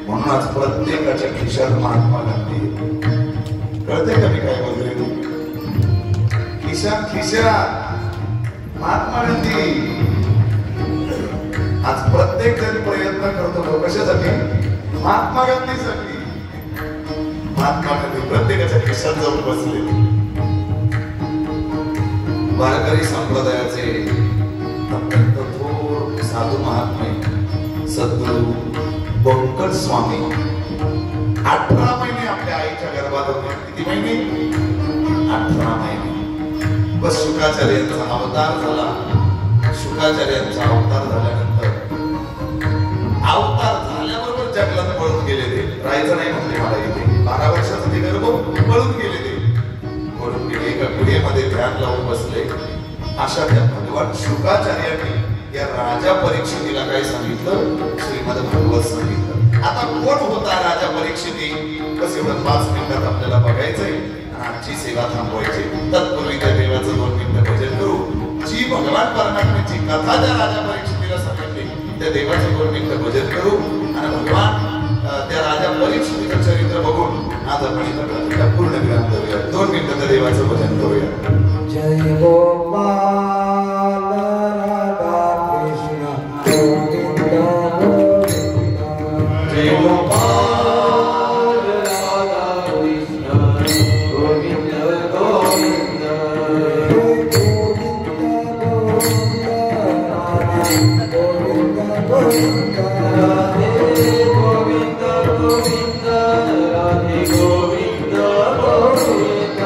म्हणूनच प्रत्येकाच्या खिशात महात्मा गांधी. कळते का मी काय बोलले? तू खिशात महात्मा गांधी. आज प्रत्येक जण प्रयत्न करतो कशासाठी? महात्मा गांधीसाठी. महात्मा गांधी प्रत्येकाच्या खिशात जाऊन बसले. वारकरी संप्रदायाचे अत्यंत थोर साधू महात्मे सद्गुरु बंकट स्वामी 18 महिने आपल्या आईच्या गर्भात होते. किती महिने? 18 महिने. बस शुकाचार्यांचा अवतार झाला. शुकाचार्यांचा अवतार झाल्यानंतर अवतार झाल्याबरोबर जंगलात पळून गेले ते. राहायचं नाही म्हटले मला इथे. 12 वर्षाचं ते गर्भ पळून गेले ते. पळून गेले. एका पिढीमध्ये ध्यान लावून बसले. अशा त्या भगवान शुकाचार्यांनी या राजा परीक्षितीला काय सांगितलं? श्रीमद भागवत सांगितलं. आता कोण होता राजा परीक्षिती? बस एवढं 5 मिनिटात आपल्याला बघायचंय. आजची सेवा थांबवायची. तत्पूर्वी त्या देवाचं 2 मिनिटं भजन करू. जी भगवान परमात्म्याची कथा त्या राजा परीक्षितीला सांगितली त्या देवाचं 2 मिनिटं भजन करू आणि भगवान त्या राजा परीक्षितीचं चरित्र बघून आज आपण इथं पूर्ण देवाचं भजन करूया. जय गोपाल राधा कृष्ण गोविंद गोविंद. जय गोपाल राधा कृष्ण गोविंद गोविंद. गोविंद राधे गोविंद गोविंद राधे गोविंद गोविंद.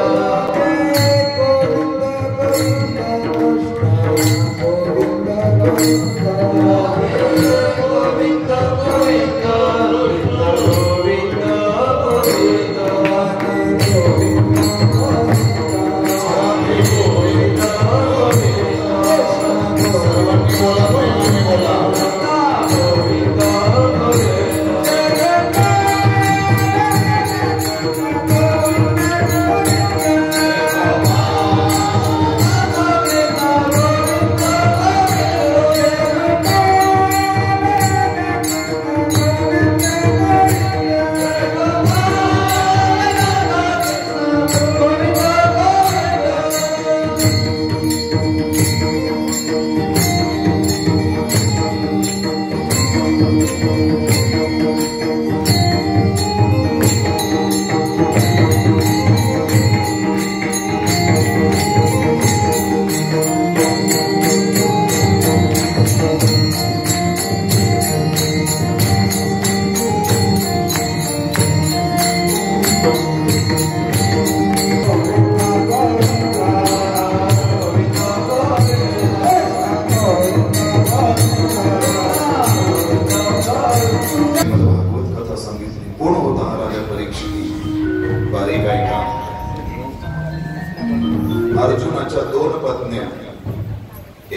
अर्जुनाच्या दोन पत्न्या,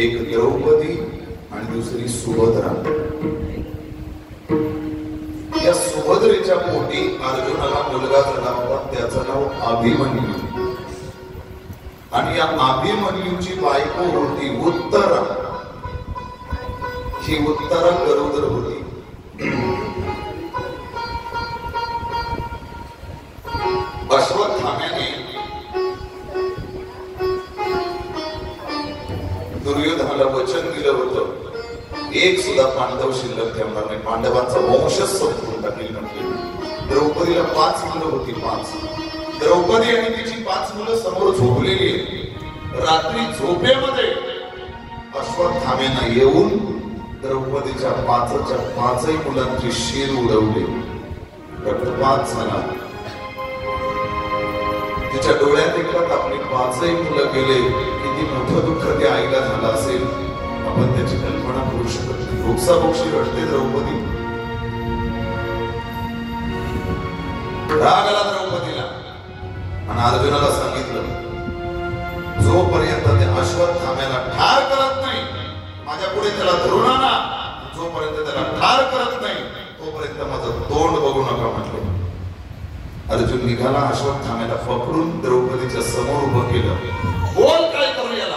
एक द्रौपदी आणि दुसरी सुभद्रा. या सुभद्रेच्या पोटी अर्जुनाला मुलगा झाला होता, त्याचं नाव अभिमन्यू. आणि या अभिमन्यूची बायको होती उत्तरा. ही उत्तरा गरुडर होती. अश्वत्थाम्याने दुर्योधनाला वचन दिलं होतं, एक सुद्धा पांडव शिल्लक ठेवणार नाही, पांडवांचा वंशच संपवून टाकेल म्हटले. द्रौपदीला 5 मुलं होती, 5. द्रौपदी आणि तिची 5 मुलं समोर झोपलेली. रात्री झोपेमध्ये अश्वत्थाम्याने येऊन द्रौपदीच्या 5च्या मुलांची शिर उडवली. रक्तपात झाला. तिच्या डोळ्यात एकच आपली 5ही मुलं गेले. किती मोठं दुःख त्या आईला झालं असेल आपण त्याची कल्पना करू शकत नाही. रोक्षारोक्षी रडते द्रौपदी. राग आला द्रौपदीला आणि अर्जुनाला सांगितलं, जोपर्यंत ते अश्वत्थाम्याला ठार करत नाही, माझ्या पुढे त्याला धरून आणा. जोपर्यंत त्याला ठार करत नाही तोपर्यंत माझं तोंड बघू नका म्हटले. अर्जुन निघाला. अश्वत्थाम्याला पकडून द्रौपदीच्या समोर उभं केलं. बोल, काय करू याला,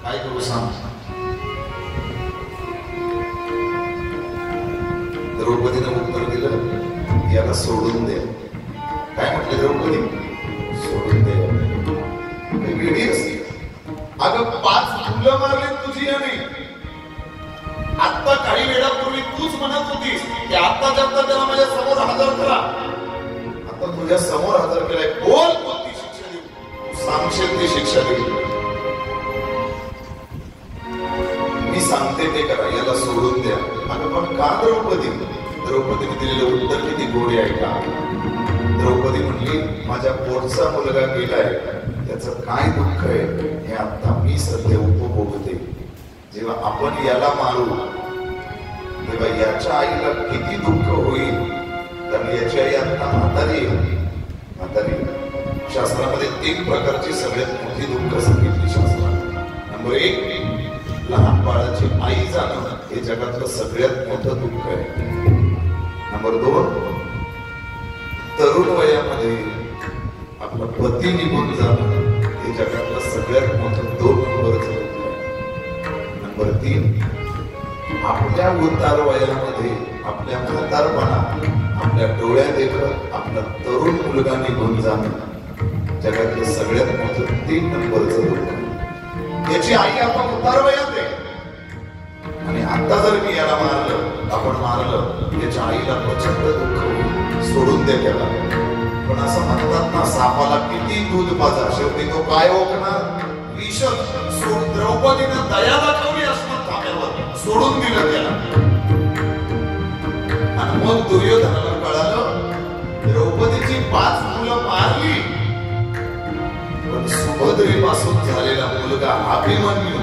काय करू सांग. द्रौपदीनं उत्तर दिलं, याला सोडून दे. काय म्हटले द्रौपदी? सोडून दे. वेडी असते. अगं 5 मुलं मारली तुझी आणि आता काही वेळापूर्वी तूच म्हणत होतीस की आता जाता त्याला माझ्या समोर हजर करा. आता तुझ्या समोर हजर केलाय. बोल, कोणती शिक्षा देऊ, तू सांगशील ती शिक्षा देऊ. मी सांगते ते करा, याला सोडून द्या. अगं पण का द्रौपदी? द्रौपदीने दिलेलं उत्तर किती गोडे आहे का. द्रौपदी म्हणली, माझ्या पोटचा मुलगा गेलाय, त्याचं काय दुःख आहे हे आता मी सध्या उपभोगते. जेव्हा आपण याला मारू तेव्हा याच्या आईला किती दुःख होईल, कारण याची आई आता म्हातारी. शास्त्रामध्ये 3 प्रकारची सगळ्यात मोठी दुःख सांगितली शास्त्रात. नंबर 1, लहान बाळाची आई जाणं हे जगातलं सगळ्यात मोठं दुःख आहे. नंबर 2, तरुण वयामध्ये आपला पती निघून जाणं हे जगातलं सगळ्यात मोठं 2 नंबरचं दुःख आहे. नंबर 3, आपल्या उतार वयामध्ये आपल्या म्हातारपणात आपल्या डोळ्यात देखत आपला तरुण मुलगा निघून जाणं जगातलं सगळ्यात मोठं 3 नंबरचं दुःख. याची आई आता उतारवयात आहे आणि आता जर मी याला मारलं, आपण मारलं, याच्या आईला प्रचंड दुःख होईल. सोडून दे त्याला. पण असं म्हणतात ना, सापाला किती दूध पाजा, शेवटी तो काय ओकणार? विष. द्रौपदीनं दया दाखवली अश्वत्थाम्यावर, सोडून दिलं त्याला. आणि मग दुर्योधनाला कळालं द्रौपदीची 5 मुलं मारली, पण सुभद्रेपासून झालेला मुलगा अभिमन्यू,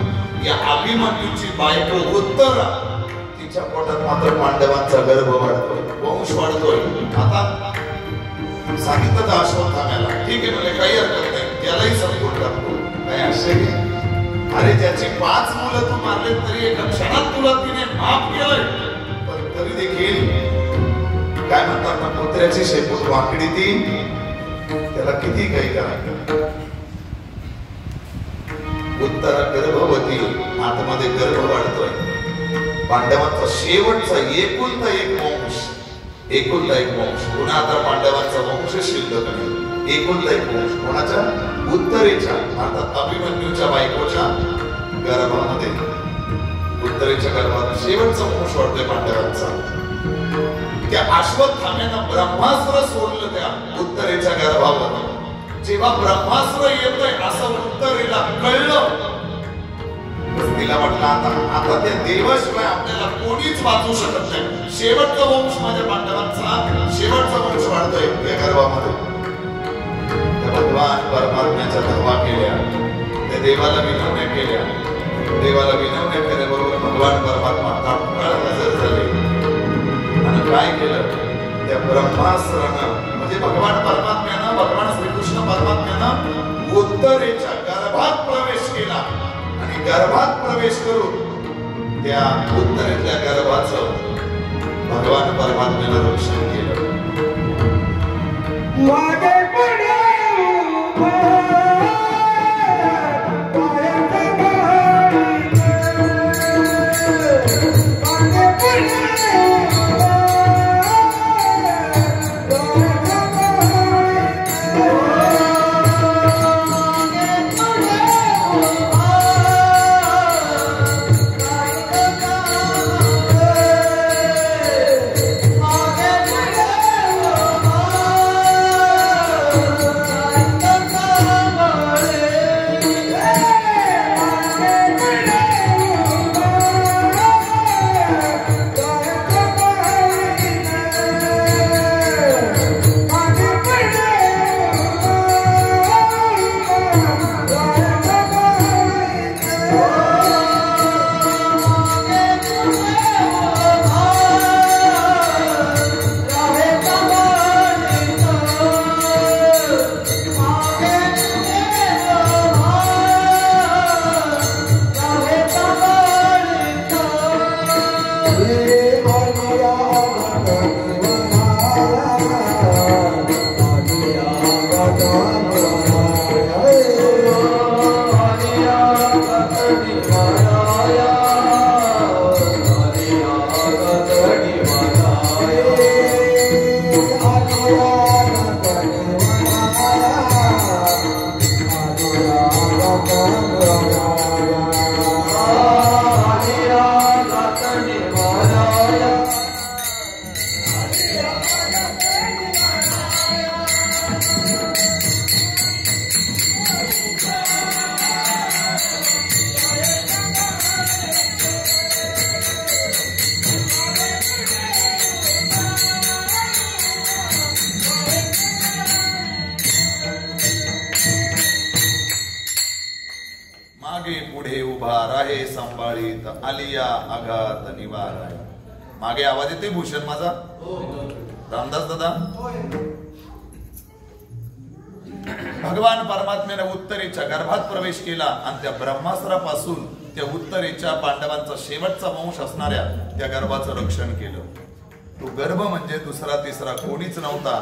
या अभिमन्यूची बायको उत्तरा, तिच्या पोटात मात्र पांडवांचा गर्भ वाढतोय, वंश वाढतोय. आता सांगितलं तर अश्वत्थाम्याला, ठीक आहे म्हणजे काही हरकत नाही, त्यालाही समजून टाकतो. काय आश्चर्य. अरे ज्याची 5 मुलं तू मारले तरी एका क्षणात तुला तिने माफ केलंय, पण तरी देखील काय म्हणतात ना, कुत्र्याची शेपूट वाकडी ती, त्याला किती काही करायचं. उत्तरा गर्भवती, आतमध्ये गर्भ वाढतोय. पांडवांचा शेवटचा एकुलता एक वंश, एकुलता एक वंश. पुन्हा आता पांडवांचा वंश शिल्लक नाही. एकुलता एक वंश कोणाच्या? उत्तरेच्या, अर्थात अभिमन्यूच्या बायकोच्या गर्भामध्ये. उत्तरेच्या गर्भात शेवटचा वंश वाढतोय पांडवांचा. त्या अश्वत्थाम्यानं ब्रह्मास्त्र सोडलं त्या उत्तरेच्या गर्भावर. जेव्हा ब्रह्मास्त्र येतोय असं उत्तरेला कळलं, तिला वाटलं आता त्या देवाशिवाय आपल्याला कोणीच वाचू शकत नाही. शेवटचा वंश माझ्या पांडवांचा, शेवटचा वंश वाढतोय त्या गर्भामध्ये. त्या भगवान परमात्म्याच्या धावा केल्या, त्या देवाला विनवण्या केल्या. देवाला विनवण्या केल्याबरोबर भगवान परमात्मा तात्काळ हजर झाले आणि काय केलं? त्या ब्रह्मास्त्रानं, म्हणजे भगवान परमात्म्यानं, भगवान श्रीकृष्ण परमात्म्यानं उत्तरेच्या गर्भात प्रवेश केला आणि गर्भात प्रवेश करून त्या उत्तरेतल्या गर्भाचं भगवान परमात्म्यानं रक्षण केलं. मागे पडे मागे आवाज येते भूषण माझा? रामदास दादा. भगवान परमात्म्याने उत्तरेच्या गर्भात प्रवेश केला आणि त्या ब्रह्मास्त्रापासून त्या उत्तरेच्या पांडवांचा शेवटचा वंश असणाऱ्या त्या गर्भाचं रक्षण केलं. तो गर्भ म्हणजे दुसरा तिसरा कोणीच नव्हता.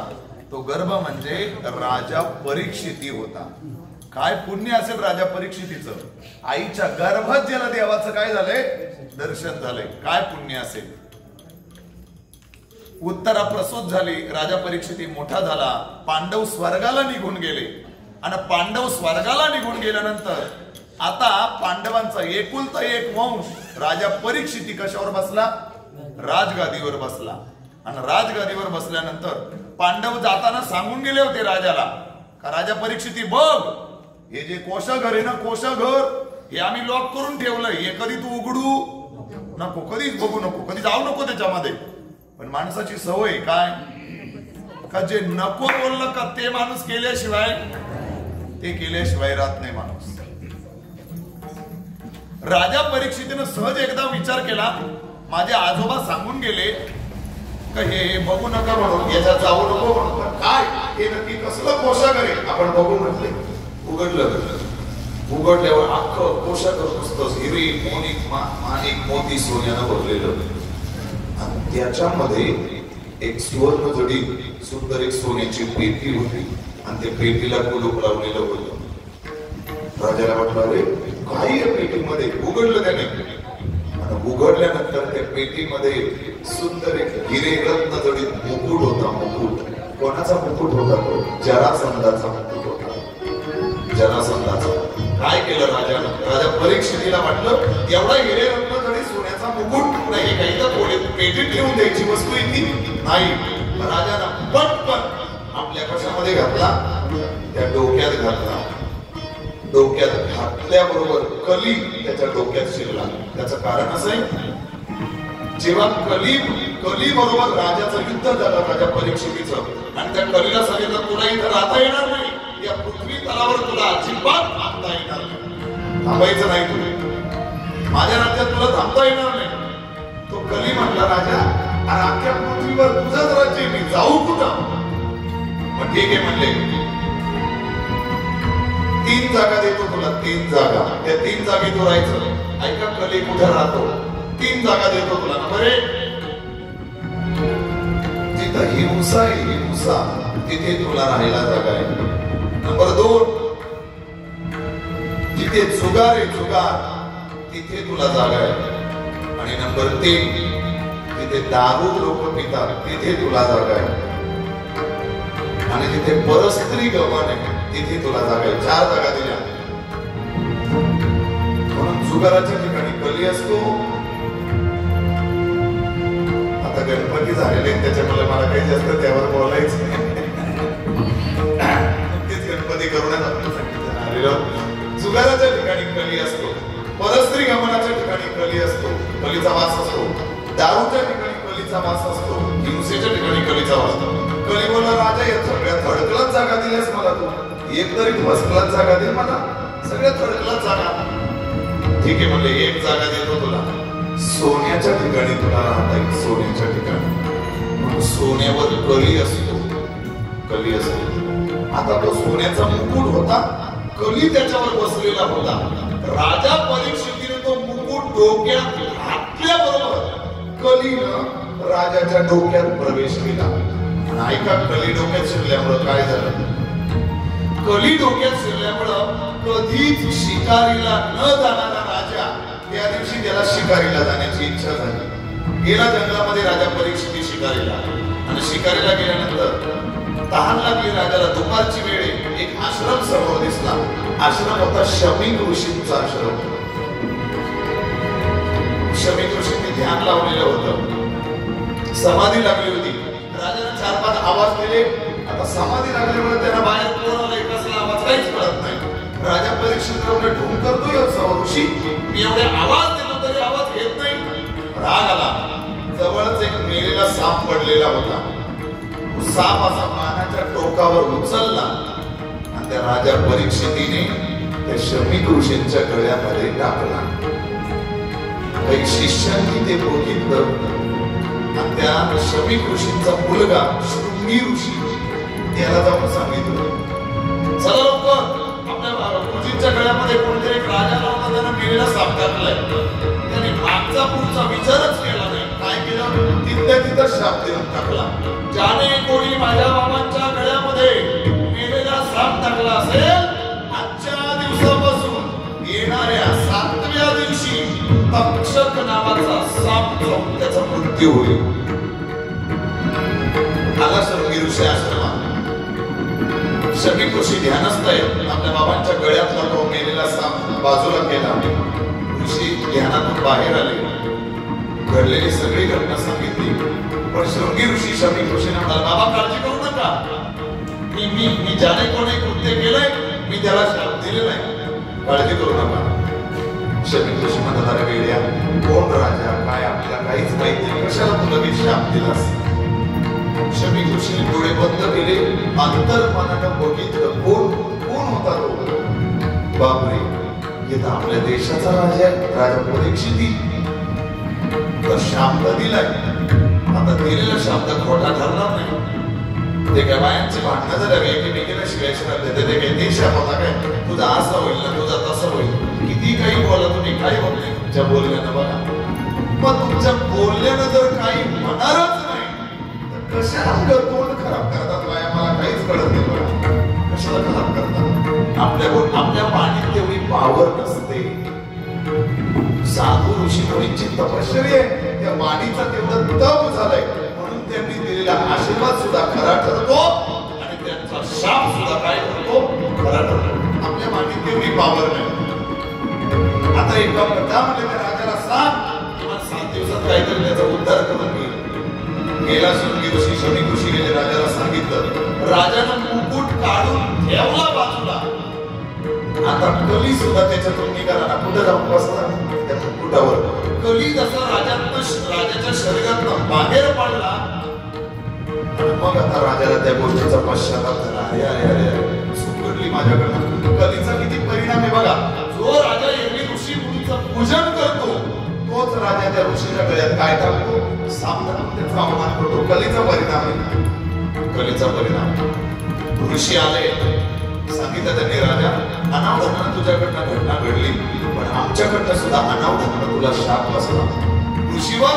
तो गर्भ म्हणजे राजा परीक्षिती होता. काय पुण्य असेल राजा परीक्षितीचं? आईच्या गर्भात ज्याला देवाचं काय झालंय? दर्शन झालंय. काय पुण्य असेल? उत्तरा प्रसूत झाली, राजा परीक्षिती मोठा झाला, पांडव स्वर्गाला निघून गेले. आणि पांडव स्वर्गाला निघून गेल्यानंतर आता पांडवांचा एकुलता एक वंश राजा परीक्षिती कशावर बसला? राजगादीवर बसला. आणि राजगादीवर बसल्यानंतर पांडव जाताना सांगून गेले होते राजाला का राजा परीक्षिती बघ, हे जे कोषाघर आहे ना, कोषाघर हे आम्ही लॉक करून ठेवलंय, हे कधी तू उघडू नको, कधीच बघू नको, कधी जाऊ नको त्याच्यामध्ये. पण माणसाची सवय काय का जे नको बोललं का ते माणूस केल्याशिवाय राहत नाही माणूस. राजा परीक्षितीनं सहज एकदा विचार केला, माझे आजोबा सांगून गेले का हे बघू नका म्हणून, याच्यात जाऊ नको म्हणून, काय हे नक्की कसलं कोषाघर आहे आपण बघू म्हटले. उघडल्यावर अख्खं कोषाघर नुसतं हिरे माणिक मोती सोन्यानं भरलेलं. आणि त्याच्यामध्ये एक सुवर्ण जडी सुंदर एक सोन्याची पेटी होती आणि त्या पेटीला कुलूप लावलेलं होतं. राजाला वाटलं अरे काही या पेटीमध्ये. उघडलं त्याने आणि उघडल्यानंतर त्या पेटीमध्ये सुंदर एक हिरे रत्न जडीत मुकुट होता. मुकुट कोणाचा मुकुट होता? तो जरासंधाचा मुकुट होता. जरासंधाचा. काय केलं राजानं? राजा परीक्षितीला वाटलं एवढा हिरे रत्न जडीत सोन्याचा मुकुट नाही, काही तर थोडे पेटीत ठेवून द्यायची वस्तू इतकी नाही. राजानं पटकन आपल्या कशामध्ये घातला? त्या डोक्यात घातला. डोक्यात घातल्याबरोबर कली त्याच्या डोक्यात शिरला. त्याचं कारण असं आहे, जेव्हा कली बरोबर राजाचं युद्ध झालं राजा परीक्षितीचं, आणि त्या कलीला सांगितलं तुला इथं राहता येणार नाही, या पृथ्वी तलावर तुला अजिबात थांबता येणार नाही, थांबायचं नाही, तुला माझ्या राज्यात तुला थांबता येणार नाही. तो कली म्हटला राजा आणि अख्ख्या पृथ्वीवर तुझंच राज्य आहे, मी जाऊ कुठं? मग ठीक आहे म्हणले, 3 जागा देतो तुला, 3 जागा. त्या 3 जागी तू राहायचं. ऐका कली कुठे राहतो? 3 जागा देतो तुला. नंबर 1 जिथं हिंसा आहे, हिंसा तिथे तुला राहायला जागा आहे. नंबर 2 जिथे जुगार आहे, जुगार तिथे तुला जागा आहे. आणि नंबर 3 जिथे दारू लोक पितात तिथे तुला जागा आहे. आणि जिथे परस्त्री गमन आहे तिथे तुला जागा आहे. 4 जागा दिल्या. म्हणून जुगाराच्या ठिकाणी कली असतो. आता गणपती झालेले त्याच्यामुळे मला काही जास्त त्यावर बोलायचं तेच गणपती करूनच आपण सांगितलं आलेलं. जुगाराच्या ठिकाणी कली असतो, परस्त्री गमनाच्या ठिकाणी कली असतो, कलीचा वास असतो. दारूच्या ठिकाणी कलीचा वास असतो, हिंसेच्या ठिकाणी कलीचा वास असतो. कली बोला राजा या सगळ्या थर्ड जागा दिल्यास मला, तू एक तरी फर्स्ट क्लास जागा दे मला, सगळ्या थर्ड क्लास जागा. ठीक आहे म्हणले, 1 जागा देतो तुला, सोन्याच्या ठिकाणी तुला राहता येईल, सोन्याच्या ठिकाणी. सोन्यावर कली असतो, कली असतो. आता तो सोन्याचा मुकुट होता, कली त्याच्यावर बसलेला होता. राजा परीक्षितीने तो मुकुट डोक्यात घातल्याबरोबर कलीनं राजाच्या डोक्यात प्रवेश केला. ऐका, कली डोक्यात शिरल्यामुळं काय झालं? कली डोक्यात शिरल्यामुळं कधीच शिकारीला न जाणारा राजा त्या दिवशी त्याला शिकारीला जाण्याची इच्छा झाली. गेला जंगलामध्ये राजा परीक्षिती शिकारीला, आणि शिकारीला गेल्यानंतर तहान लागली राजाला. दुपारची वेळ, एक आश्रम समोर दिसला. आश्रम होता शमीक ऋषींचा आश्रम. शमीक ऋषींनी ध्यान लावलेलं होतं, समाधी लागली होती. राजाने 4-5 आवाज दिले. आता समाधी लागल्यामुळे त्यांना बाहेर कोणाला कसला आवाज काहीच कळत नाही. राजा परीक्षित ढोंग करतोय ऋषी, मी एवढे आवाज देतो तरी आवाज घेत नाही. राग आला. जवळच एक मेलेला साप पडलेला होता. साप असा मानाच्या टोकावर उचलला आणि त्या राजा परीक्षितीने त्या शमीक ऋषींच्या गळ्यामध्ये टाकला. काही शिष्यांनी ते बघितलं आणि त्या शमीक ऋषींचा मुलगा शृंगी ऋषी त्याला जाऊन सांगितलं, चला लवकर, आपल्या गुरुजींच्या गळ्यामध्ये कोणतरी एक राजा होता, त्यानं मेलेला साप टाकलाय. त्याने मागचा पुढचा विचारच केला नाही. काय केलं? तिथल्या तिथं शाप देऊन टाकला. ज्याने कोणी माझ्या बाबांच्या गळ्यामध्ये मेलेला साप टाकला असेल, आजच्या दिवसापासून येणाऱ्या 7व्या दिवशी तक्षक नावाचा साप त्याचा मृत्यू होईल. शृंगी ऋषी आश्रमात शमी ऋषी ध्यानस्थ आहेत. आपल्या बाबांच्या गळ्यातला तो मेलेला साप बाजूला केला. ऋषी ध्यानातून बाहेर आले, घडलेली सगळी घटना सांगितली. पण शृंगी ऋषी शमी ऋषीने म्हणाला, बाबा काळजी करू नका, मी ज्याने कोणी कृत्य केलंय मी त्याला शाप दिलेला आहे, काळजी करू नका. शमी ऋषी म्हणतात, अरे वेड्या, कोण राजा काय आपल्याला काहीच माहित नाही, कशाला तुला मी शाप दिलास? शमी ऋषीने डोळे बंद केले, अंतर्मनानं बघितलं कोण होता तो. बापरे, येता आपल्या देशाचा राजा आहे, राजा परीक्षित. तर शाप तर दिलाय, आता दिलेला शब्द खोटा ठरणार नाही. ते काय बायांचे भांडणं जर एकमेकीला शिवाय देते, ते काही देशात होता काय, तुझा असं होईल ना, तुझा तसं होईल. किती काही बोला तुम्ही, काही होत नाही तुमच्या बोलण्यानं. बघा, मग तुमच्या बोलण्यानं जर काही होणारच नाही तर कशाला तोंड खराब करतात बाया? मला काहीच कळत नाही. बघा, कशाला खराब करतात? आपल्या पाण्यात तेवढी पावर नसते. साधू ऋषी मुनींची तपश्चर्या आहे, त्या वाणीचा तेवढं तप झालंय म्हणून त्यांनी दिलेला आशीर्वाद सुद्धा खरा ठरतो आणि त्यांचा शाप सुद्धा काय ठरतो? खरा ठरतो. आपल्या वाणीत तेवढी पावर नाही. आता एका कथा म्हणजे त्या राजाला सांग, किंवा 7 दिवसात काहीतरी त्याचा उद्धार करून घेईल. गेला शृंगी ऋषी शमी ऋषी गेले, राजाला सांगितलं. राजानं मुकुट काढून ठेवला बाजूला. आता कली सुद्धा त्याच्यातून निघाला. कुठं जाऊन बसला त्या मुकुटावर. कली जसा राजाच्या शरीरातून बाहेर पडला, मग आता राजाला त्या गोष्टीचा पश्चाताप झाला. अरे अरे अरे, सुकरली माझ्याकडनं. कलीचा किती परिणाम आहे बघा. जो राजा एरवी ऋषी मुनीचं पूजन करतो, तोच राजा त्या ऋषीच्या गळ्यात काय टाकतो? साप टाकून त्याचा अवमान करतो. कलीचा परिणाम आहे, कलीचा परिणाम. ऋषी आले, सांगितलं त्यांनी, राजा अनावधानानं तुझ्याकडनं घटना घडली, पण आमच्याकडनं सुद्धा अनावधानानं तुला शाप बसला. ऋषीवर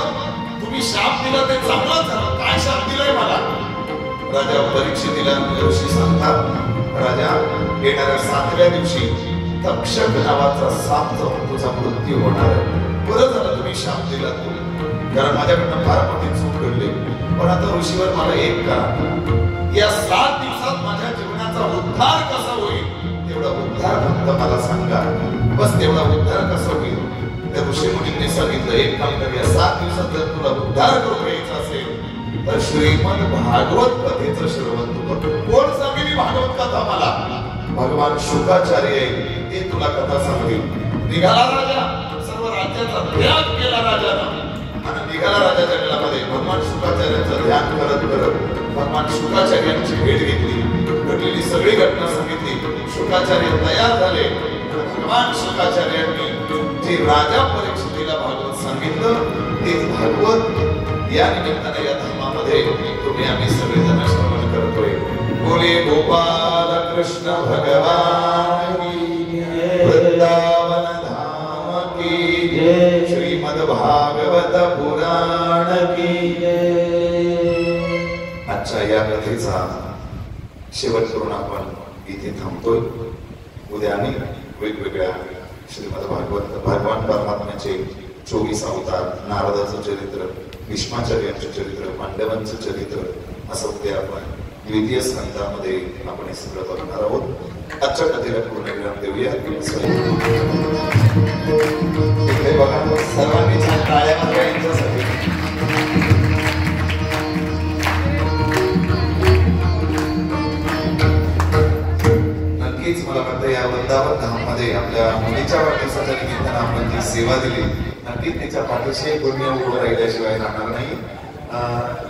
तुम्ही शाप दिला ते चांगलं झालं, काय शाप दिलाय मला? राजा परीक्षितीला ऋषी सांगतात, राजा येणाऱ्या 7व्या दिवशी तक्षक नावाचा साप जाऊन तुझा मृत्यू होणार आहे. बरं झालं तुम्ही शाप दिला, कारण माझ्याकडनं फार मोठी चूक घडली. पण आता ऋषीवर मला एक करा, या 7 दिवसात माझ्या जीवनाचा उद्धार कसा होईल तेवढा उद्धार फक्त मला सांगा. बस तेवढा उद्धार कसा होईल? त्या ऋषी मुनींनी सांगितलं, एक काम कर, या 7 दिवसात जर तुला उद्धार करून घ्यायचा असेल तर श्रीमद भागवत कथेचं श्रवण तू कर. कोण सांगेल भागवत कथा? मला भगवान शुकाचार्य आहे, ते तुला कथा सांगतील. निघाला राजा, सर्व राज्याचा त्याग केला राजानं आणि निघाला राजाच्या गळामध्ये. भगवान शुकाचार्यांचं ध्यान करत करत भगवान शुकाचार्यांची भेट घेतली, घडलेली सगळी घटना सांगितली. शुकाचार्य तयार झाले. भगवान शुकाचार्यांनी जे राजा परीक्षितीला भागवत सांगितलं तेच भागवत या निमित्ताने या धर्मामध्ये तुम्ही आम्ही सगळेजण श्रवण करतोय. बोले गोपाल कृष्ण भगवान की जय, वृंदावन धाम की जय, श्रीमद भागवत पुराण की जय. आजच्या या कथेचा शेवट करून आपण इथे थांबतोय. उद्या आणि वेगवेगळ्या श्रीमद भागवत भगवान परमात्म्याचे 24 अवतार, नारदाचं चरित्र, भीष्माचार्यांचं चरित्र, पांडवांचं चरित्र, असं उद्या आपण द्वितीय स्कंदामध्ये आपण हे सगळं बघणार आहोत. आजच्या कथेला पूर्ण विराम देऊया. इथे बघा, सर्वांनी छान टाळ्या मारा यांच्यासाठी. नक्कीच मला वाटतं या वृंदावन धाममध्ये आपल्या मुलीच्या वाढदिवसाच्या निमित्तानं आपण जी सेवा दिली, नक्कीच तिच्या पाठीशी पुण्य उभं राहिल्याशिवाय राहणार नाही.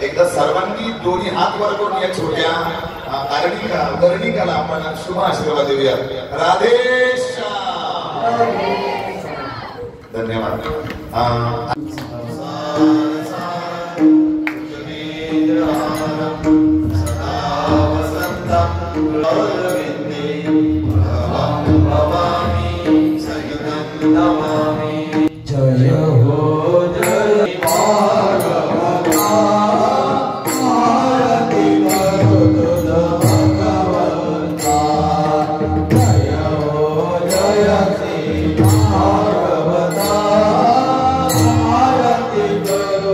एकदा सर्वांनी दोन्ही हात वर करून या छोट्या कर्णिकाला आपण शुभ आशीर्वाद देऊया. राधेश्याम. धन्यवाद. जय हो जय भागवता, आरती करो तुझ भगवंता. जय हो जय श्री भागवता, आरती करो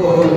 पुरुष